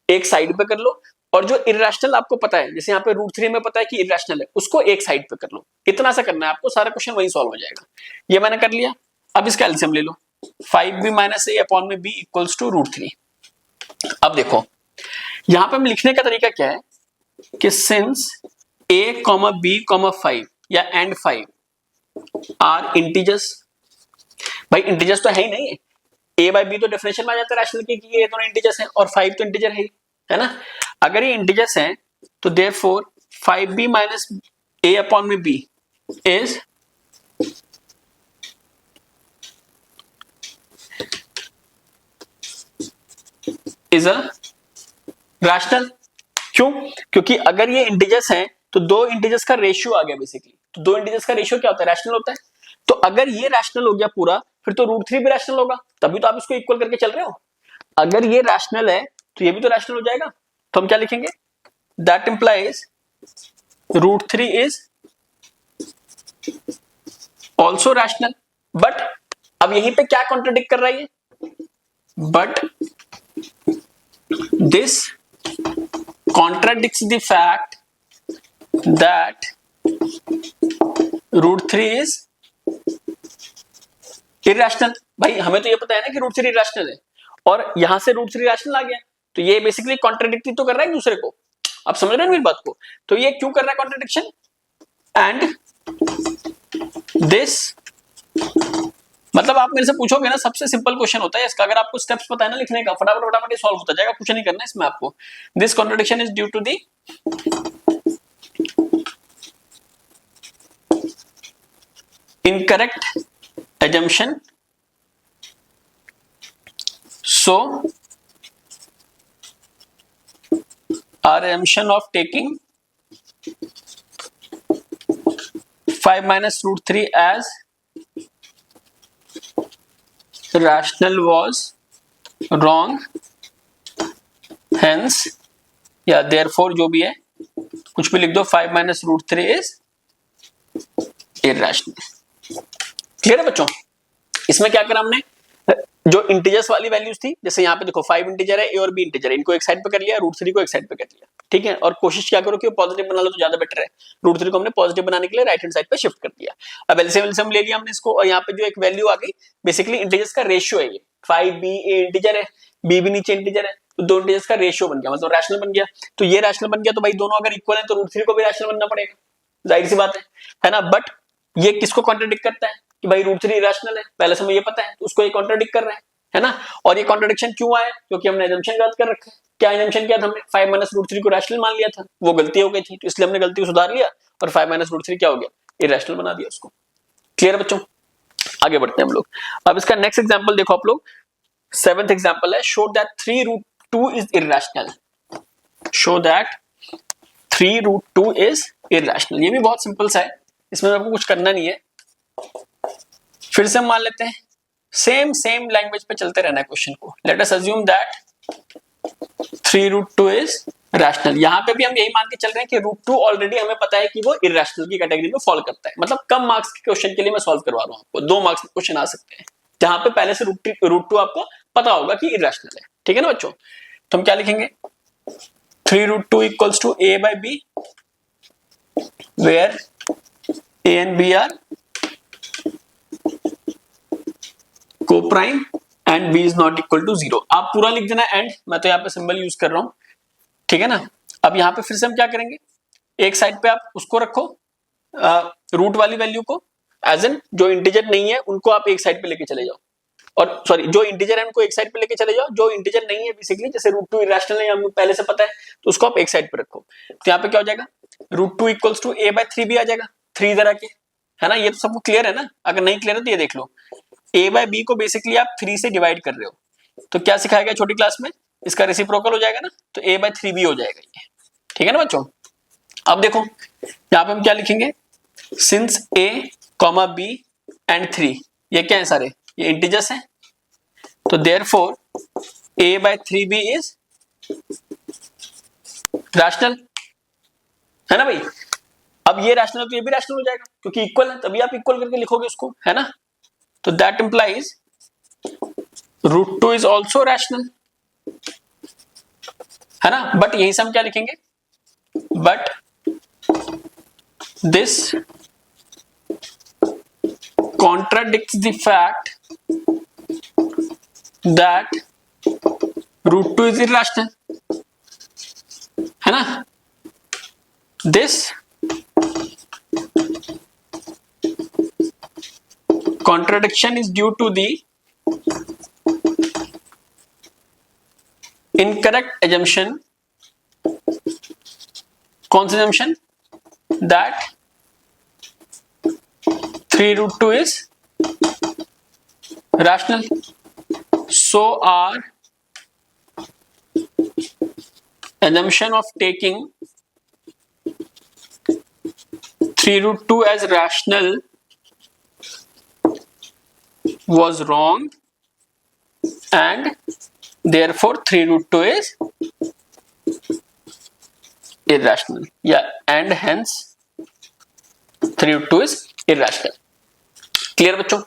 एक साइड पे कर लो, और जो इरेशनल आपको पता है, जैसे यहाँ पे रूट 3 में पता है कि इरेशनल है, उसको एक साइड पे कर लो। इतना सा करना है आपको, सारा क्वेश्चन वही सॉल्व हो जाएगा। ये मैंने कर लिया, अब इसका एलसीएम ले लो, 5b माइनस a अपॉन में b इक्वल्स टू रूट 3। अब देखो यहां पे हम लिखने का तरीका क्या है कि सिंस a, b, 5 या एंड 5 आर इंटीजर्स, भाई इंटीजर्स तो है ही नहीं, a बाय b तो डेफिनेशन में आ जाता है रैशनल की कि ये दोनों इंटीजर्स हैं, और 5 तो इंटीजर है ना। अगर ये इंटीजर्स हैं तो therefore 5b minus a upon में b इज अ रैशनल। क्यों, क्योंकि अगर ये इंटीजर्स हैं तो दो इंटीजर्स का रेशियो आ गया बेसिकली, तो दो इंटीजर्स का रेशियो क्या होता है, रैशनल होता है। तो अगर ये रैशनल हो गया पूरा, फिर तो रूट 3 भी रैशनल होगा, तभी तो आप इसको इक्वल करके चल रहे हो। अगर ये रैशनल है तो ये भी तो रैशनल हो जाएगा, तो हम क्या लिखेंगे, that implies root 3 is also rational. But अब यहीं पे क्या कॉन्ट्रडिक्ट कर रहा है ये, but this contradicts the fact that root 3 is irrational। भाई हमें तो ये पता है ना कि रूट 3 irrational है, और यहां से रूट 3 रैशनल आ गया, तो ये बेसिकली कॉन्ट्रडिक्ट तो कर रहा है एक दूसरे को। आप समझ रहे हैं मेरी बात को, तो ये क्यों कर रहा है कॉन्ट्रडिक्शन, एंड दिस, मतलब आप मेरे से पूछोगे ना, सबसे सिंपल क्वेश्चन होता है इसका, अगर आपको स्टेप्स पता है ना लिखने का, फटाफट फटाफट सॉल्व होता जाएगा, कुछ नहीं करना इसमें आपको। This contradiction is due to the incorrect assumption, so our assumption of taking 5 minus root 3 as rational was wrong, hence या therefore जो भी है कुछ भी लिख दो, 5 minus root 3 is irrational। Clear है बच्चों, इसमें क्या करा हमने, जो इंटीजर्स वाली वैल्यूज थी, जैसे यहाँ पे देखो 5 इंटीजर है, ए और बी इंटीजर है, इनको एक साइड पे कर लिया, रूट 3 को एक साइड पे कर लिया, ठीक है। और कोशिश क्या करो कि पॉजिटिव बना लो तो ज्यादा बेटर है, रूट 3 को हमने पॉजिटिव बनाने के लिए राइट हैंड साइड पे शिफ्ट कर दिया। अब एलसीएम ले लिया हमने इसको, और यहाँ पे जो एक वैल्यू आ गई, बेसिकली इंटीजर्स का रेशियो है ये, 5b a इंटीजर है, b भी नीचे इंटीजर है, तो दो इंटीजर्स का रेशियो बन गया, मतलब रैशनल बन गया। तो ये रैशनल बन गया, तो भाई दोनों अगर इक्वल है तो रूट 3 को भी रैशनल बनना पड़ेगा, जाहिर सी बात है ना। बट ये किसको कॉन्ट्रडिक्ट करता है कि भाई रूट 3 इरेशनल है, पहले से हमें ये पता है, तो उसको ये कॉन्ट्रडिक्ट कर रहा है ना। और ये कॉन्ट्रडिक्शन क्यों आया, क्योंकि हमने assumption गलत कर रखा है। क्या assumption किया था हमने, 5 माइनस रूट 3 को रैशनल मान लिया था, वो गलती हो गई थी, तो इसलिए हमने गलती को सुधार लिया और 5 माइनस रूट 3 क्या हो गया, इरेशनल बना दिया उसको। क्लियर है बच्चों, आगे बढ़ते हैं हम लोग। अब इसका नेक्स्ट एग्जांपल देखो आप लोग, सेवेंथ एग्जांपल है, show that 3 root 2 is irrational. Show that 3 root 2 is irrational. ये भी बहुत सिंपल सा है, इसमें आपको कुछ करना नहीं है। फिर से हम मान लेते हैं, सेम लैंग्वेज पे चलते रहना है क्वेश्चन को। Let us assume that 3 root 2 is rational. यहां पे भी हम यही मान के चल रहे हैं कि रूट 2 ऑलरेडी हमें पता है कि वो इररेशनल की कैटेगरी में फॉल करता है। मतलब कम मार्क्स के क्वेश्चन के लिए मैं सॉल्व करवा रहा हूं आपको, 2 मार्क्स के क्वेश्चन आ सकते हैं जहां पे पहले से रूट 2 आपको पता होगा कि इररेशनल है। ठीक है ना बच्चों? तो हम क्या लिखेंगे, 3 root 2 equals to a by b where a and b are co-prime and b is not equal to 0। आप पूरा लिख देना एंड, मैं तो यहाँ पे सिंबल यूज कर रहा हूं। ठीक है ना? अब यहाँ पे फिर से हम क्या करेंगे, एक साइड पे आप उसको रखो रूट वाली वैल्यू को, एज एन जो इंटीजर नहीं है उनको आप एक साइड पे लेके चले जाओ, और सॉरी जो इंटीजर है उनको एक साइड पे लेके चले जाओ, जो इंटीजर नहीं है बेसिकली जैसे रूट 2 इररेशनल है हमें पहले से पता है तो उसको आप एक साइड पे रखो। तो यहाँ पे क्या हो जाएगा, root 2 equals to a by 3 भी आ जाएगा, 3 इधर आके, है ना? ये तो सबको क्लियर है ना? अगर नहीं क्लियर है तो ये देख लो, a by b को बेसिकली आप 3 से डिवाइड कर रहे हो, तो क्या सिखाया गया छोटी क्लास में, इसका रेसिप्रोकल हो जाएगा ना, तो a by 3 भी हो जाएगा ये। ठीक है ना बच्चों? अब देखो यहाँ पे हम क्या लिखेंगे, सिंस a, b एंड 3 ये क्या है सारे, ये इंटीजर्स हैं, तो therefore a by 3b is rational, है ना भाई? अब ये रैशनल तो ये भी रैशनल हो जाएगा क्योंकि इक्वल है, तभी आप इक्वल करके लिखोगे उसको, है ना? तो that implies root 2 is also rational, है ना? बट यहीं से हम क्या लिखेंगे, but this contradicts the fact that root 2 is irrational, है ना? This contradiction is due to the incorrect assumption, कौन सी assumption, that 3 root 2 is rational, so our assumption of taking 3 root 2 as rational was wrong and therefore 3 root 2 is irrational, yeah, and hence 3 root 2 is irrational। Clear बच्चों?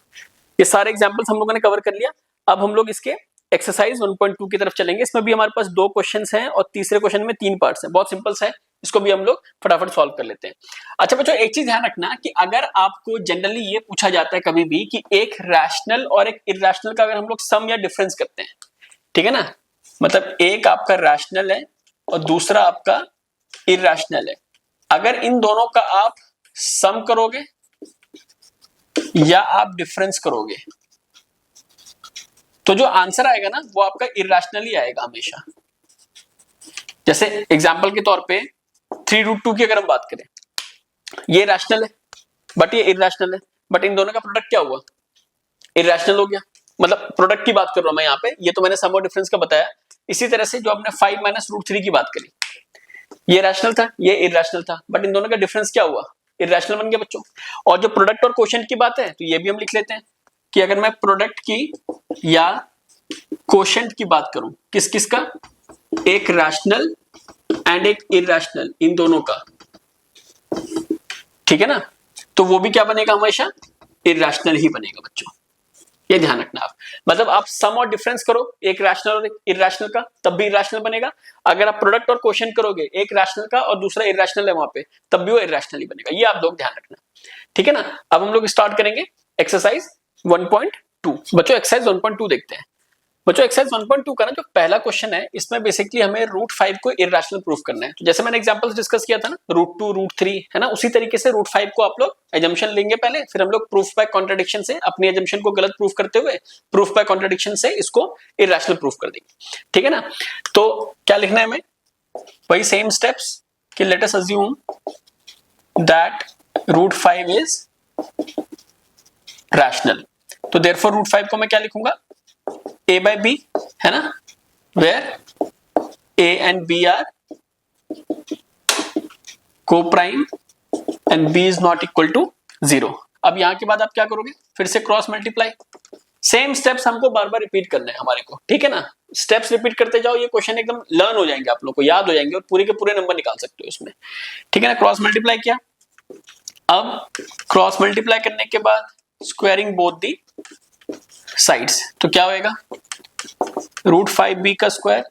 ये सारे examples हम लोगों ने cover कर लिया। अब हम लोग इसके एक्सरसाइज 1.2 की तरफ चलेंगे। इसमें भी हमारे पास 2 क्वेश्चंस हैं और तीसरे क्वेश्चन में 3 पार्ट्स हैं। बहुत सिंपल सा है, इसको भी हम लोग फटाफट सॉल्व कर लेते हैं। अच्छा बच्चों, एक चीज ध्यान रखना कि अगर आपको जनरली ये पूछा जाता है कभी भी कि एक रैशनल और एक इररेशनल का अगर हम लोग सम या डिफरेंस करते हैं, ठीक है ना, मतलब एक आपका रैशनल है और दूसरा आपका इररेशनल है, अगर इन दोनों का आप सम करोगे या आप डिफरेंस करोगे तो जो आंसर आएगा ना वो आपका इररेशनल ही आएगा हमेशा। जैसे एग्जांपल के तौर पे 3 रूट 2 की अगर हम बात करें, ये रैशनल है बट ये इररेशनल है, बट इन दोनों का प्रोडक्ट क्या हुआ, इररेशनल हो गया। मतलब प्रोडक्ट की बात कर रहा हूं मैं यहाँ पे, ये तो मैंने सम और डिफरेंस का बताया। इसी तरह से जो हमने 5 माइनस रूट 3 की बात करी, ये रैशनल था, ये इररेशनल था, बट इन दोनों का डिफरेंस क्या हुआ, इररेशनल बन गया बच्चों। और जो प्रोडक्ट और कोशेंट की बात है तो ये भी हम लिख लेते हैं कि अगर मैं प्रोडक्ट की या कोशेंट की बात करूं, किस किस का, एक रैशनल एंड एक इररेशनल, इन दोनों का, ठीक है ना, तो वो भी क्या बनेगा, हमेशा इररेशनल ही बनेगा बच्चों। ये ध्यान रखना आप, मतलब आप सम और डिफरेंस करो एक रैशनल और एक इररेशनल का, तब भी इररेशनल बनेगा। अगर आप प्रोडक्ट और कोशेंट करोगे एक रैशनल का और दूसरा इररेशनल है वहां पे, तब भी वो इररेशनल ही बनेगा। ये आप लोग ध्यान रखना, ठीक है ना। अब हम लोग स्टार्ट करेंगे एक्सरसाइज 1.2। बच्चों एक्सरसाइज 1.2 देखते हैं। बच्चों एक्सरसाइज 1.2 का ना जो पहला क्वेश्चन है, इसमें बेसिकली हमें रूट 5 को इररेशनल प्रूफ करना है। तो जैसे मैंने एग्जांपल्स डिस्कस किया था ना, रूट 2 रूट 3, है ना, उसी तरीके से रूट 5 को आप लोग एजम्पशन लेंगे पहले, फिर हम लोग प्रूफ बाय कॉन्ट्रडिक्शन से अपनी एजम्पशन को गलत प्रूफ करते हुए प्रूफ बाय कॉन्ट्रडिक्शन से इसको इररेशनल प्रूफ कर देंगे, ठीक है ना। तो क्या लिखना है हमें, वही सेम स्टेप्स कि let us assume that root 5 is rational. तो देयरफॉर रूट 5 को मैं क्या लिखूंगा, a by b, है ना, where a and b are co-prime and b is not equal to 0। अब यहां के बाद आप क्या करोगे, फिर से क्रॉस मल्टीप्लाई, सेम स्टेप्स हमको बार बार रिपीट करने हैं हमारे को, ठीक है ना। स्टेप्स रिपीट करते जाओ, ये क्वेश्चन एकदम लर्न हो जाएंगे, आप लोग को याद हो जाएंगे और पूरे के पूरे नंबर निकाल सकते हो इसमें, ठीक है ना। क्रॉस मल्टीप्लाई किया, अब क्रॉस मल्टीप्लाई करने के बाद स्क्वायरिंग बोथ दी साइड्स, तो क्या होएगा, √5b का स्क्वायर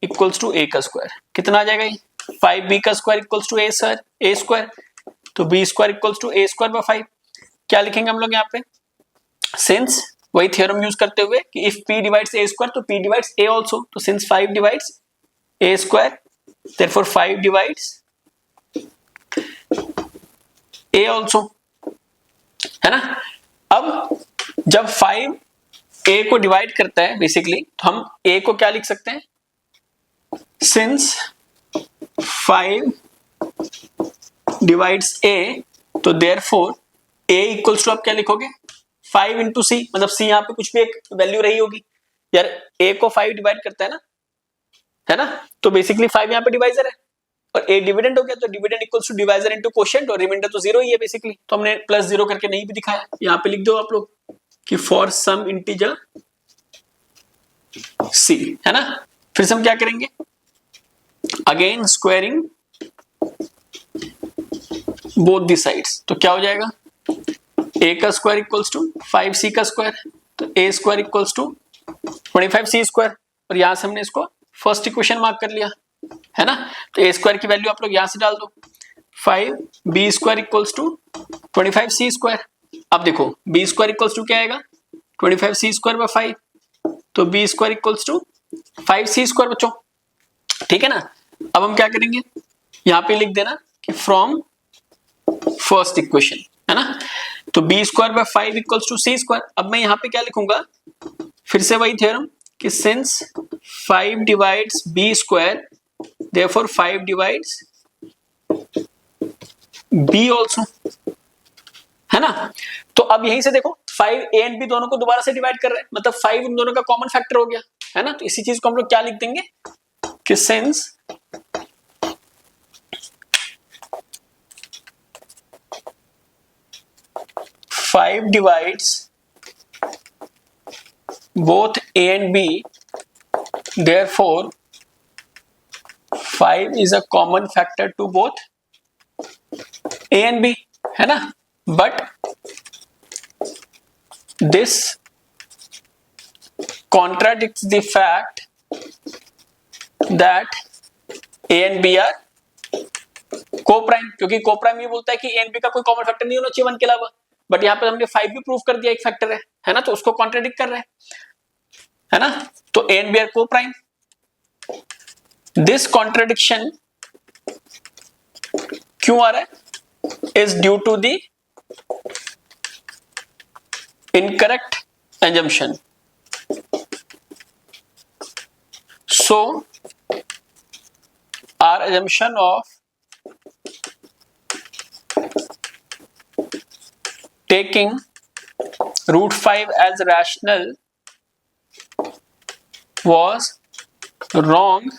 इक्वल्स टू a का स्क्वायर, कितना आ जाएगा ये, 5b का square equals to a square, तो b square equals to a square by 5। क्या लिखेंगे हम लोग यहाँ पे, सिंस वही थ्योरम यूज करते हुए कि if p divides a square तो p डिवाइड्स a आल्सो, तो since 5 divides a square therefore 5 divides a also, है ना। अब जब 5 a को डिवाइड करता है बेसिकली, तो हम a को क्या लिख सकते हैं, सिंस 5 डिवाइड्स a, तो देयरफॉर a इक्वल्स टू, आप क्या लिखोगे, 5 इंटू सी, मतलब सी यहाँ पे कुछ भी एक वैल्यू रही होगी यार, a को 5 डिवाइड करता है ना, तो बेसिकली 5 यहाँ पे डिवाइजर है और a डिविडेंड हो गया, तो dividend equals to divisor into quotient, और रिमाइंडर तो 0 ही है बेसिकली, तो हमने +0 करके नहीं भी दिखाया, यहाँ पे लिख दो आप लोग कि फॉर सम इंटीजर c, है ना। फिर से हम क्या करेंगे, again squaring both the sides, तो क्या हो जाएगा, a का स्क्वायर इक्वल्स टू 5c का स्क्वायर, तो a square equals to 25c square, और यहां से हमने इसको फर्स्ट इक्वेशन मार्क कर लिया, है ना। तो a स्क्वायर की वैल्यू आप लोग यहां से डाल दो, 5b square equals to 25c square. अब देखो b स्क्वायर इक्वल्स टू क्या आएगा, 25c स्क्वायर बाय 5, तो b square equals to 5c square बच्चों, ठीक है ना। अब हम क्या करेंगे, यहाँ पे लिख देना कि फ्रॉम फर्स्ट इक्वेशन, है ना, तो b square by 5 equals to c square. अब मैं यहाँ पे क्या लिखूंगा, फिर से वही थ्योरम कि since 5 divides b square therefore 5 divides b also, है ना। तो अब यहीं से देखो 5 a एंड b दोनों को दोबारा से डिवाइड कर रहे हैं, मतलब 5 उन दोनों का कॉमन फैक्टर हो गया, है ना। तो इसी चीज को हम लोग क्या लिख देंगे कि since 5 divides both a and b, therefore 5 is a common factor to both a and b, है ना। But this contradicts the fact that a and b are co-prime, क्योंकि co-prime ये बोलता है कि a and b का कोई common factor नहीं होना चाहिए 1 के अलावा, बट यहाँ पे हमने 5 भी प्रूव कर दिया एक फैक्टर है ना, तो उसको कॉन्ट्राडिक्ट कर रहे है ना। तो a and b are co-prime, this contradiction क्यों आ रहा है, is due to the incorrect assumption, so our assumption of taking √5 as rational was wrong,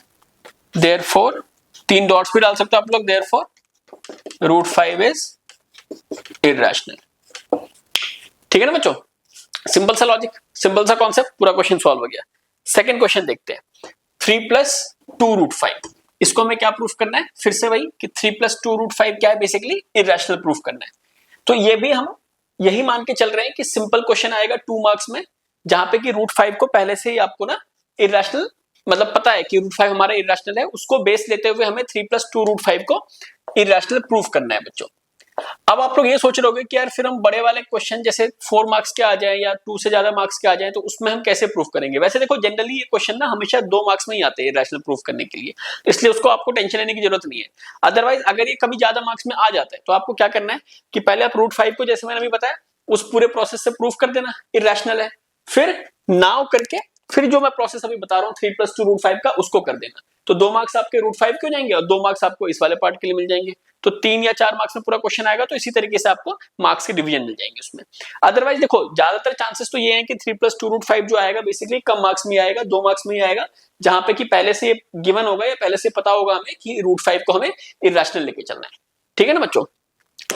therefore 3 dots भी डाल सकते हो आप लोग, therefore √5 is irrational, ठीक है ना बच्चों। सिंपल सा लॉजिक, सिंपल सा कॉन्सेप्ट, पूरा क्वेश्चन सॉल्व हो गया। सेकंड क्वेश्चन देखते हैं, 3 + 2 √5, इसको हमें क्या प्रूफ करना है, फिर से वही कि 3 + 2 √5 क्या है, बेसिकली इरेशनल प्रूफ करना है। तो ये भी हम यही मान के चल रहे हैं कि सिंपल क्वेश्चन आएगा 2 मार्क्स में, जहां पे कि √5 को पहले से ही आपको ना इरेशनल, मतलब पता है कि √5 हमारा इरेशनल है, उसको बेस लेते हुए हमें 3 + 2 √5 को इरेशनल प्रूफ करना है बच्चों। अब आप लोग ये सोच रहे होगे कि यार फिर हम बड़े वाले क्वेश्चन जैसे 4 मार्क्स के आ जाए या 2 से ज्यादा मार्क्स के आ जाए, तो उसमें हम कैसे प्रूफ करेंगे। वैसे देखो जनरली ये क्वेश्चन ना हमेशा 2 मार्क्स में ही आते हैं इरेशनल प्रूफ करने के लिए, इसलिए उसको आपको टेंशन लेने की जरूरत नहीं है। अदरवाइज अगर ये कभी ज्यादा मार्क्स में आ जाता है तो आपको क्या करना है कि पहले आप √5 को, जैसे मैंने अभी बताया, उस पूरे प्रोसेस से प्रूफ कर देना इरेशनल है, फिर नाउ करके फिर जो मैं प्रोसेस अभी बता रहा हूँ 3 + 2 √5 का, उसको कर देना। तो 2 मार्क्स आपके √5 के हो जाएंगे और 2 मार्क्स आपको इस वाले पार्ट के लिए मिल जाएंगे। तो 3 या 4 मार्क्स में पूरा क्वेश्चन आएगा। तो इसी तरीके से आपको मार्क्स के डिवीजन मिल जाएंगे उसमें। अदरवाइज देखो ज्यादातर चांसेस तो ये है कि 3 + 2 √5 जो आएगा बेसिकली कम मार्क्स में आएगा, 2 मार्क्स में ही आएगा, जहां पे कि पहले से गिवन होगा या पहले से पता होगा हमें कि √5 को हमें इरेशनल लेके चलना है। ठीक है ना बच्चों।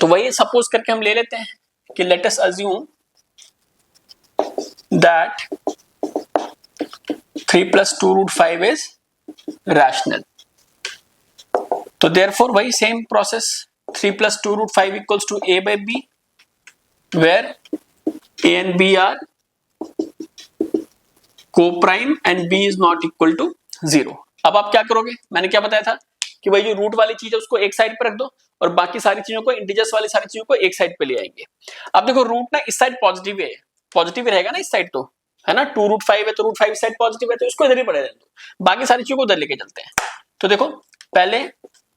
तो वही सपोज करके हम ले लेते हैं कि let us assume that 3 + 2 √5 is rational. तो देयरफॉर वही same process 3 + 2 √5 equals to a by b where a and b are co-prime and b is not equal to 0। अब आप क्या करोगे, मैंने क्या बताया था कि भाई जो रूट वाली चीज है उसको एक साइड पे रख दो और बाकी सारी चीजों को, इंटीजर्स वाली सारी चीजों को एक साइड पे ले आएंगे। अब देखो रूट ना इस साइड पॉजिटिव है, पॉजिटिव रहेगा ना इस साइड, तो है ना 2 √5 है तो √5 साइड पॉजिटिव है तो इसको इधर ही पड़े रहने दो, बाकी सारी चीजों को उधर लेके चलते हैं। तो देखो पहले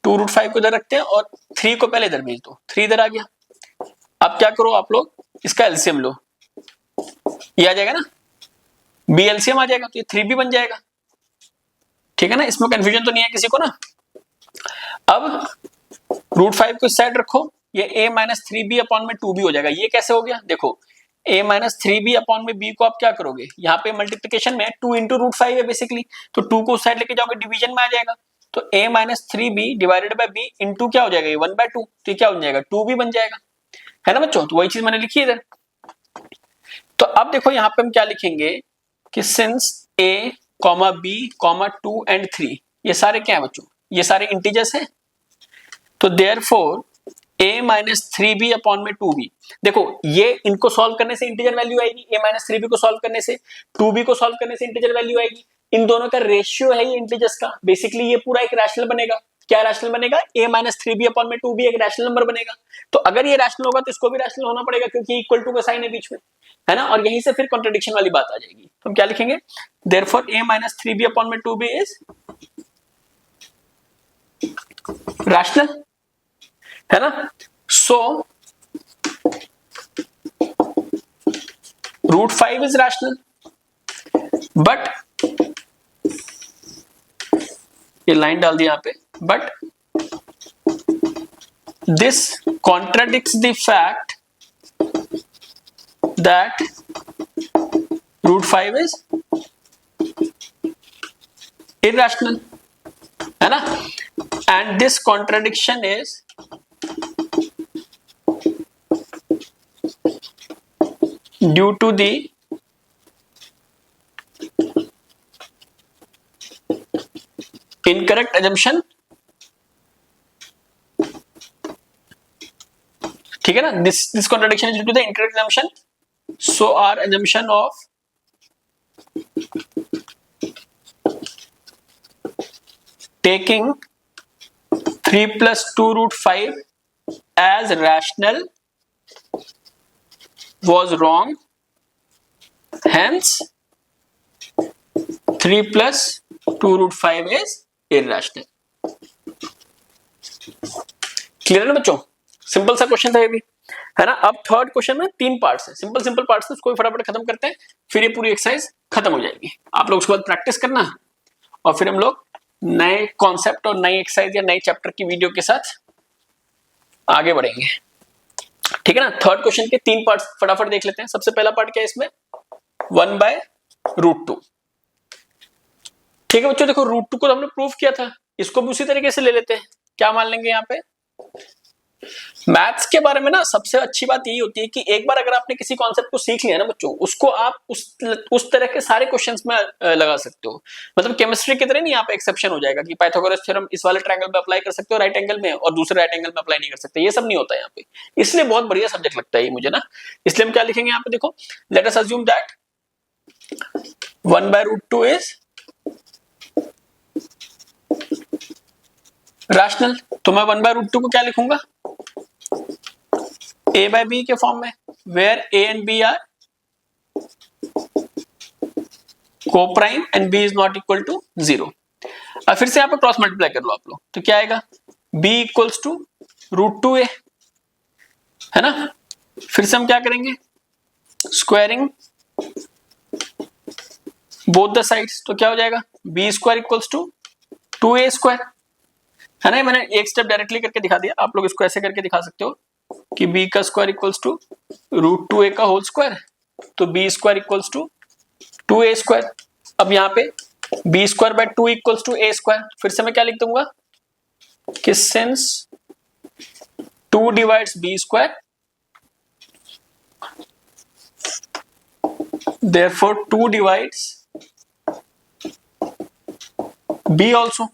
2 √5 को इधर रखते हैं और 3 को पहले इधर भेज दो, 3 इधर आ गया। अब क्या करो आप लोग, इसका एलसीएम लो, ये आ जाएगा ना, बी एलसीएम आ जाएगा तो ये 3b बन जाएगा। ठीक है ना, इसमें कंफ्यूजन तो नहीं है किसी को ना। अब √5 को इस साइड रखो, ये a - 3b अपॉन में 2b हो जाएगा। ये कैसे हो गया, देखो a - 3b अपॉन में b को आप क्या करोगे, यहाँ पे मल्टीप्लिकेशन में 2 × √5 है बेसिकली, तो 2 को उस साइड लेके जाओगे डिवीजन में आ जाएगा। तो a - 3b divided by b into क्या हो जाएगा, ये 1/2, तो ये क्या हो जाएगा 2b बन जाएगा, है ना बच्चों। तो वही चीज मैंने लिखी है इधर। तो अब देखो यहाँ पे हम क्या लिखेंगे कि सिंस a, b, 2 एंड 3 ये सारे क्या है बच्चों, ये सारे इंटीजर्स हैं, तो देयरफॉर a - 3b अपॉन में 2b, देखो ये इनको सॉल्व करने से इंटीजर वैल्यू आएगी, a - 3b को सॉल्व करने से, 2b को सॉल्व करने से इंटीजर वैल्यू आएगी। इन दोनों का रेशियो है ये इंटीजर्स का, बेसिकली ये पूरा एक रैशनल बनेगा। क्या रैशनल बनेगा, a - 3b अपॉन में 2b एक रैशनल नंबर बनेगा। तो अगर ये रैशनल होगा तो इसको भी रैशनल होना पड़ेगा क्योंकि इक्वल टू का साइन है बीच में, है ना, और यहीं से फिर कॉन्ट्रडिक्शन वाली बात आ जाएगी। तो हम क्या लिखेंगे, देयरफॉर a - 3b अपॉन में 2b इज रैशनल, है ना। सो √5 इज रैशनल, बट ये लाइन डाल दी यहां पे, but this contradicts the fact that √5 is irrational, है ना, and this contradiction is due to the incorrect assumption, ठीक है ना, this contradiction is due to the incorrect assumption, so our assumption of taking 3 + 2 √5 as rational was wrong, hence 3 + 2 √5 is irrational। Clear है ना बच्चों, simple सा question था ये भी, है ना। अब थर्ड क्वेश्चन में 3 पार्ट्स है, सिंपल पार्ट्स है, उसको भी फटाफट खत्म करते हैं, फिर ये पूरी एक्सरसाइज खत्म हो जाएगी। आप लोग उसके बाद प्रैक्टिस करना और फिर हम लोग नए कॉन्सेप्ट और नई एक्सरसाइज या नए चैप्टर की वीडियो के साथ आगे बढ़ेंगे। ठीक है ना। थर्ड क्वेश्चन के 3 पार्ट्स फटाफट देख लेते हैं। सबसे पहला पार्ट क्या है इसमें, 1/√2। ठीक है बच्चों, देखो √2 को तो हमने प्रूव किया था, इसको भी उसी तरीके से ले लेते हैं। क्या मान लेंगे यहाँ पे, मैथ्स के बारे में ना सबसे अच्छी बात यही होती है कि एक बार अगर आपने किसी कॉन्सेप्ट को सीख लिया ना बच्चों, उसको आप उस तरह के सारे क्वेश्चंस में लगा सकते हो। मतलब केमिस्ट्री की तरह नहीं, यहाँ पे एक्सेप्शन हो जाएगा कि पाइथागोरस थ्योरम इस वाले ट्रायंगल में अप्लाई कर सकते हो राइट एंगल में और दूसरे राइट एंगल में अप्लाई नहीं कर सकते, ये सब नहीं होता यहाँ पे। इसलिए बहुत बढ़िया सब्जेक्ट लगता है मुझे ना, इसलिए हम क्या लिखेंगे यहाँ पे, देखो late us assume that 1/√2 is rational. तो मैं 1/√2 को क्या लिखूंगा, a/b के फॉर्म में, where a and b are co-prime and b is not equal to 0। अब फिर से यहाँ पे क्रॉस मल्टीप्लाई कर लो आप लोग, तो क्या आएगा, b इक्वल्स टू √2a, है ना। फिर से हम क्या करेंगे, स्क्वायरिंग बोथ द साइड्स, तो क्या हो जाएगा, b² इक्वल्स टू 2a² है ना। मैंने एक स्टेप डायरेक्टली करके दिखा दिया, आप लोग इसको ऐसे करके दिखा सकते हो कि b का स्क्वायर इक्वल्स टू √2a का होल स्क्वायर, तो b² इक्वल्स टू 2a²। अब यहाँ पे b²/2 इक्वल्स टू a², फिर से मैं क्या लिख दूंगा कि since 2 divides b², therefore 2 divides b also,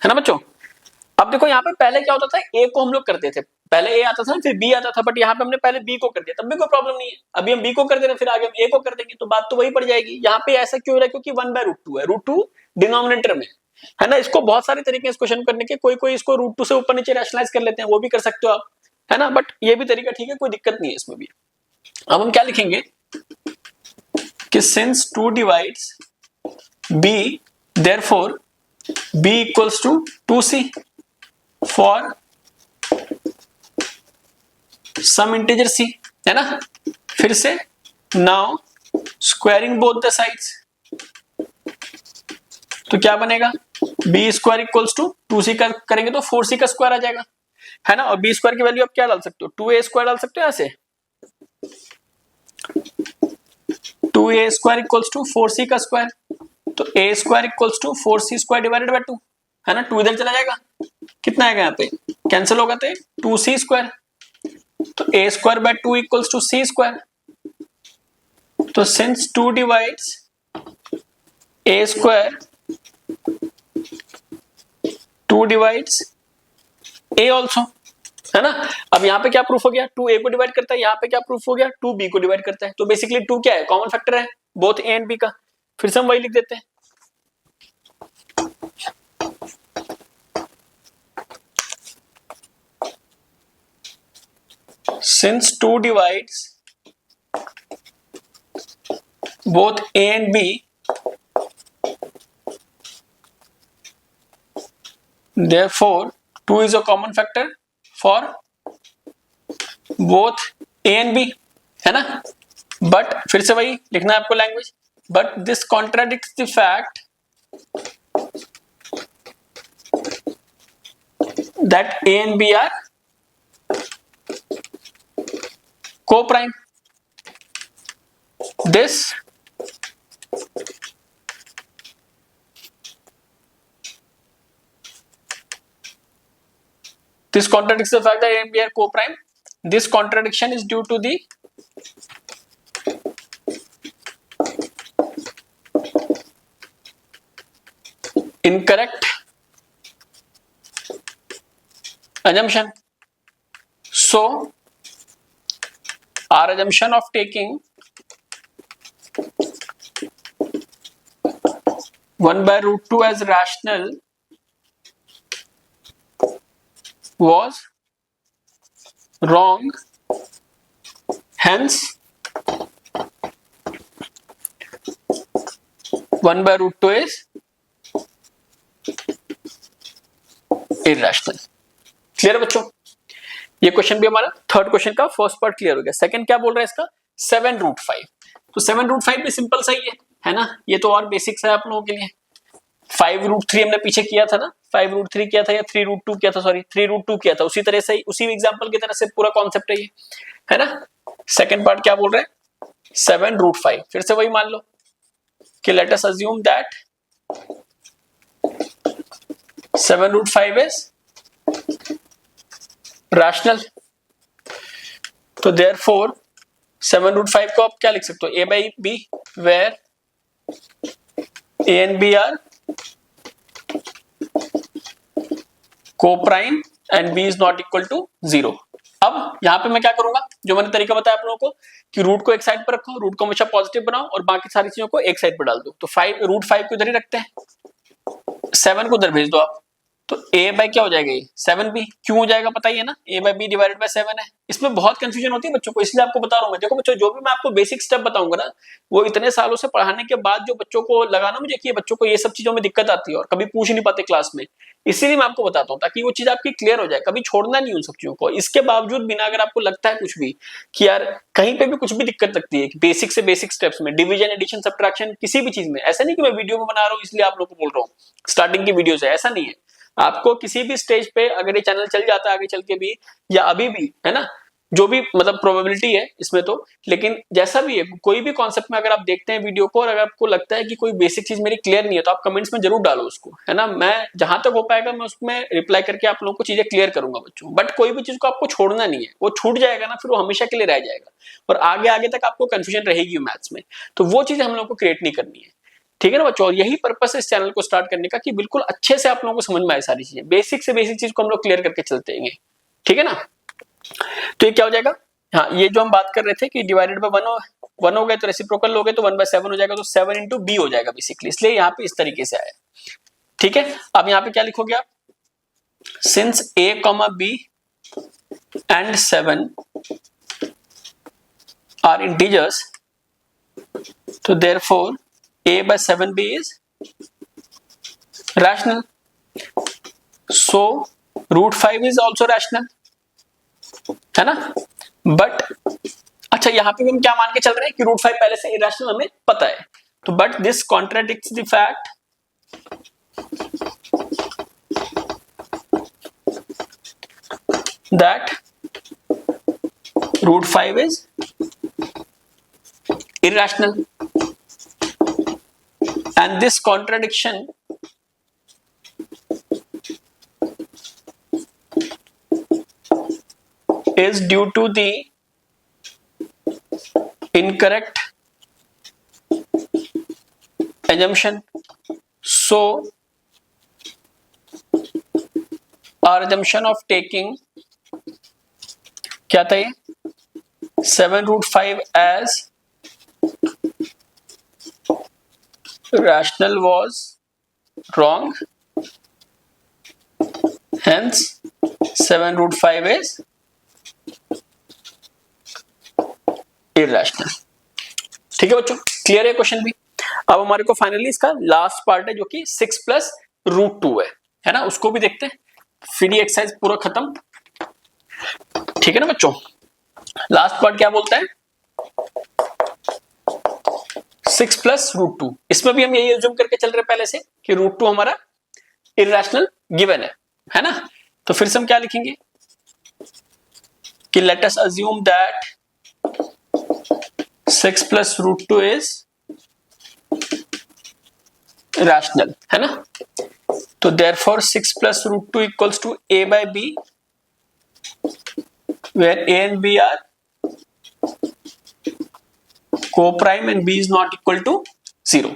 है ना बच्चों। अब देखो यहाँ पे पहले क्या होता था, a को हम लोग करते थे, पहले a आता था फिर b आता था, बट यहाँ पे हमने पहले b को कर दिया, तब भी कोई प्रॉब्लम नहीं है। अभी हम b को कर दे रहे हैं, फिर आगे हम a को कर देंगे, तो बात तो वही पड़ जाएगी। यहाँ पे ऐसा क्यों हो रहा है, क्योंकि 1/√2 है, √2 डिनोमिनेटर में है ना। इसको बहुत सारे तरीके हैं इस क्वेश्चन करने के, कोई इसको √2 से ऊपर नीचे रैशनलाइज कर लेते हैं, वो भी कर सकते हो आप, है ना, बट ये भी तरीका ठीक है, कोई दिक्कत नहीं है इसमें भी। अब हम क्या लिखेंगे कि since 2 divides b, therefore b equals to 2c for some integer c, है ना। फिर से now squaring both the sides, तो क्या बनेगा, b² इक्वल्स टू 2c का करेंगे तो 4c का स्क्वायर आ जाएगा, है ना। और b² की वैल्यू आप क्या डाल सकते हो, 2a² डाल सकते हो ऐसे, 2a² इक्वल्स टू 4c का स्क्वायर, तो a² equals to 4c² divided by 2, है ना। 2 इधर चला जाएगा, कितना आएगा यहाँ पे, कैंसिल होगा तो 2c², तो a²/2 इक्वल्स टू c²। तो since 2 divides a², 2 divides a also, है ना। अब यहाँ पे क्या प्रूफ हो गया, 2a को डिवाइड करता है, यहाँ पे क्या प्रूफ हो गया, 2b को डिवाइड करता है, तो बेसिकली 2 क्या है, कॉमन फैक्टर है बोथ a एंड b का। फिर से हम वही लिख देते हैं, since 2 divides both a and b, therefore 2 is a common factor for both a and b, है ना। बट फिर से वही लिखना है आपको language, but this contradicts the fact that a and b are co-prime. This contradicts the fact that A and B are co-prime. This contradiction is due to the incorrect assumption. So, our assumption of taking 1/√2 as rational was wrong, hence 1/√2 is irrational. Clear है बच्चों, ये question भी हमारा third question का first part clear हो गया। Second क्या बोल रहा है इसका, 7√5। तो 7√5 भी सिंपल सा ही है ना, ये तो और बेसिक्स है आप लोगों के लिए। 5√3 हमने पीछे किया था ना, 5√3 किया था या 3√2 किया था, सॉरी 3√2 किया था, उसी तरह से ही, उसी एग्जांपल की तरह से पूरा कॉन्सेप्ट है ये, है ना। सेकंड पार्ट क्या बोल रहे हैं, 7√5, फिर से वही मान लो कि let us assume that 7√5 is rational, तो देयरफॉर 7√5 को आप क्या लिख सकते हो, a by b, where a and b are co-prime and b is not equal to 0। अब यहां पे मैं क्या करूंगा, जो मैंने तरीका बताया आप लोगों को कि रूट को एक साइड पर रखो, रूट को हमेशा पॉजिटिव बनाओ और बाकी सारी चीजों को एक साइड पर डाल दो। तो 5√5 को इधर ही रखते हैं, 7 को उधर भेज दो आप, तो a बाय क्या हो जाएगा, 7b। क्यों हो जाएगा पता ही है ना, a by b divided by 7 है। इसमें बहुत कंफ्यूजन होती है बच्चों को, इसलिए आपको बता रहा हूं मैं। देखो बच्चों, जो भी मैं आपको बेसिक स्टेप बताऊंगा ना, वो इतने सालों से पढ़ाने के बाद जो बच्चों को लगा ना मुझे कि ये बच्चों को ये सब चीजों में दिक्कत आती है और कभी पूछ नहीं पाते क्लास में, इसीलिए मैं आपको बताता हूँ ताकि वो चीज आपकी क्लियर हो जाए, कभी छोड़ना नहीं उन सब चीजों को। इसके बावजूद बिना अगर आपको लगता है कुछ भी कि यार कहीं पे भी कुछ भी दिक्कत लगती है कि बेसिक से बेसिक स्टेप्स में, डिवीजन, एडिशन, सब्ट्रैक्शन, किसी भी चीज में, ऐसा नहीं कि मैं वीडियो में बना रहा हूँ इसलिए आप लोगों को बोल रहा हूँ स्टार्टिंग की वीडियो से, ऐसा नहीं है। आपको किसी भी स्टेज पे अगर ये चैनल चल जाता है आगे चल के भी या अभी भी, है ना, जो भी मतलब प्रोबेबिलिटी है इसमें तो, लेकिन जैसा भी है कोई भी कॉन्सेप्ट में अगर आप देखते हैं वीडियो को और अगर आपको लगता है कि कोई बेसिक चीज मेरी क्लियर नहीं है तो आप कमेंट्स में जरूर डालो उसको, है ना। मैं जहां तक हो पाएगा मैं उसमें रिप्लाई करके आप लोगों को चीजें क्लियर करूंगा बच्चों। बट कोई भी चीज को आपको छोड़ना नहीं है, वो छूट जाएगा ना फिर वो हमेशा के लिए रह जाएगा और आगे आगे तक आपको कंफ्यूजन रहेगी मैथ्स में, तो वो चीजें हम लोग को क्रिएट नहीं करनी है, ठीक है ना बच्चों। और यही पर्पस है इस चैनल को स्टार्ट करने का कि बिल्कुल अच्छे से आप लोगों को समझ में आए सारी चीजें, बेसिक से बेसिक चीज को हम लोग क्लियर करके चलते हैं, ठीक है ना। तो ये क्या हो जाएगा, हाँ ये जो हम बात कर रहे थे कि डिवाइडेड बाय 1 हो गए तो रेसिप्रोकल हो गए तो 1/7 हो जाएगा, तो 7 into b हो जाएगा बेसिकली, इसलिए यहाँ पे इस तरीके से आया, ठीक है। अब यहाँ पे क्या लिखोगे आप, since a, b and 7 are integers, तो therefore a/7b is rational, so √5 is also rational, है ना। बट अच्छा यहाँ पे हम क्या मान के चल रहे हैं कि √5 पहले से इरेशनल हमें पता है, तो but this contradicts the fact that √5 is irrational, and this contradiction is due to the incorrect assumption. So our assumption of taking क्या था ये 7√5 as rational was wrong, hence 7√5 is irrational, ठीक है बच्चों, क्लियर है क्वेश्चन भी। अब हमारे को फाइनली इसका लास्ट पार्ट है जो कि 6 + √2 है ना, उसको भी देखते हैं, फिर ये एक्सरसाइज पूरा खत्म, ठीक है ना बच्चों। लास्ट पार्ट क्या बोलता है, 6 + √2, इसमें भी हम यही अज्यूम करके चल रहे पहले से कि √2 हमारा इररेशनल गिवन है ना। तो फिर से हम क्या लिखेंगे कि let us assume that 6 + √2 is rational, है ना। तो therefore 6 + √2 equals to a/b, where a and b are co-prime and b is not equal to 0।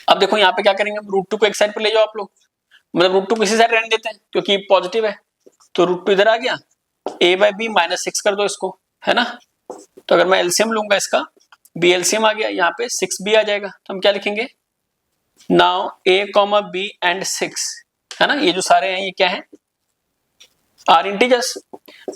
अब देखो यहाँ पे क्या करेंगे, हम √2 को एक साइड पर ले जाओ आप लोग, मतलब √2 किसी साइड रहने देते हैं क्योंकि पॉजिटिव है, तो √2 इधर आ गया, a/b -6 कर दो इसको, है ना। तो अगर मैं एलसीएम लूंगा इसका, b एलसीएम आ गया, यहाँ पे 6b आ जाएगा, तो हम क्या लिखेंगे, नाउ a, b एंड 6, है ना, ये जो सारे हैं ये क्या है, आर इंटीजर्स,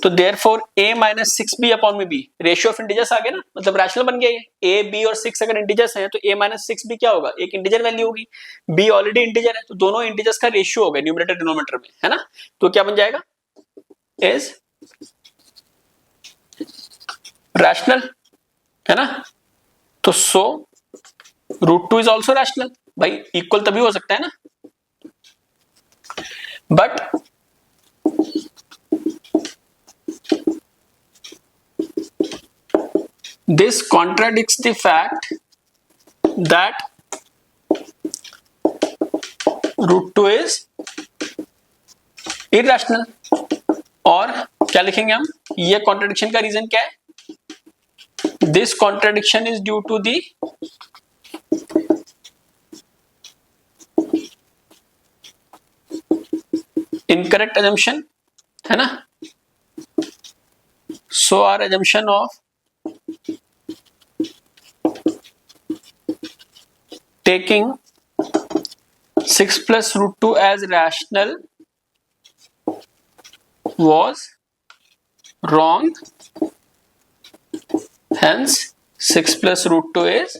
तो देयरफॉर a -6b अपॉन में b, रेशियो ऑफ इंटीजर्स आ गया ना, मतलब रैशनल बन गया ये, a, b और 6 अगर इंटीजर्स हैं तो a -6b क्या होगा, एक इंटीजर वैल्यू होगी, b ऑलरेडी इंटीजर है तो दोनों इंटीजर्स का रेशियो होगा न्यूमरेटर डिनोमिनेटर में, है ना। तो क्या बन जाएगा, इज रैशनल, है ना। तो सो √2 इज ऑल्सो रैशनल, भाई इक्वल तभी हो सकता है ना, but this contradicts the fact that √2 is irrational, और क्या लिखेंगे हम, ये कॉन्ट्रडिक्शन का रीजन क्या है, this contradiction is due to the incorrect assumption, है ना। so our assumption of taking 6 + √2 as rational was wrong, hence 6 + √2 is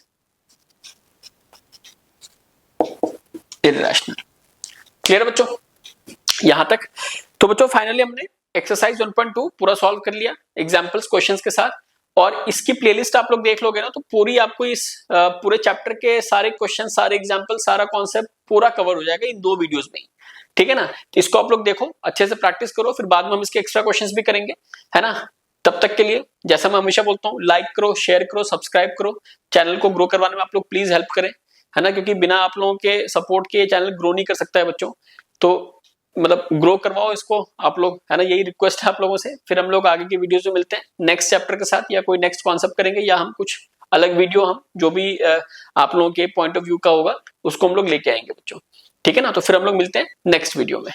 irrational। Clear बच्चों, यहां तक। तो बच्चों फाइनली हमने एक्सरसाइज 1.2 पूरा सॉल्व कर लिया एग्जांपल्स क्वेश्चंस के साथ, और इसकी प्लेलिस्ट आप लोग देख लोगे ना तो पूरी आपको इस पूरे चैप्टर के सारे क्वेश्चन, सारे एग्जांपल, सारा कॉन्सेप्ट पूरा कवर हो जाएगा इन 2 वीडियोस में ही, ठीक है ना। तो इसको आप लोग देखो, अच्छे से प्रैक्टिस करो, फिर बाद में हम इसके एक्स्ट्रा क्वेश्चंस भी करेंगे, है ना। तब तक के लिए जैसा मैं हमेशा बोलता हूँ, लाइक करो, शेयर करो, सब्सक्राइब करो, चैनल को ग्रो करवाने में आप लोग प्लीज हेल्प करें, है ना, क्योंकि बिना आप लोगों के सपोर्ट के चैनल ग्रो नहीं कर सकता है बच्चों। तो मतलब ग्रो करवाओ इसको आप लोग, है ना, यही रिक्वेस्ट है आप लोगों से। फिर हम लोग आगे की वीडियोस में मिलते हैं नेक्स्ट चैप्टर के साथ, या कोई नेक्स्ट कॉन्सेप्ट करेंगे, या हम कुछ अलग वीडियो, हम जो भी आप लोगों के पॉइंट ऑफ व्यू का होगा उसको हम लोग लेके आएंगे बच्चों, ठीक है ना। तो फिर हम लोग मिलते हैं नेक्स्ट वीडियो में।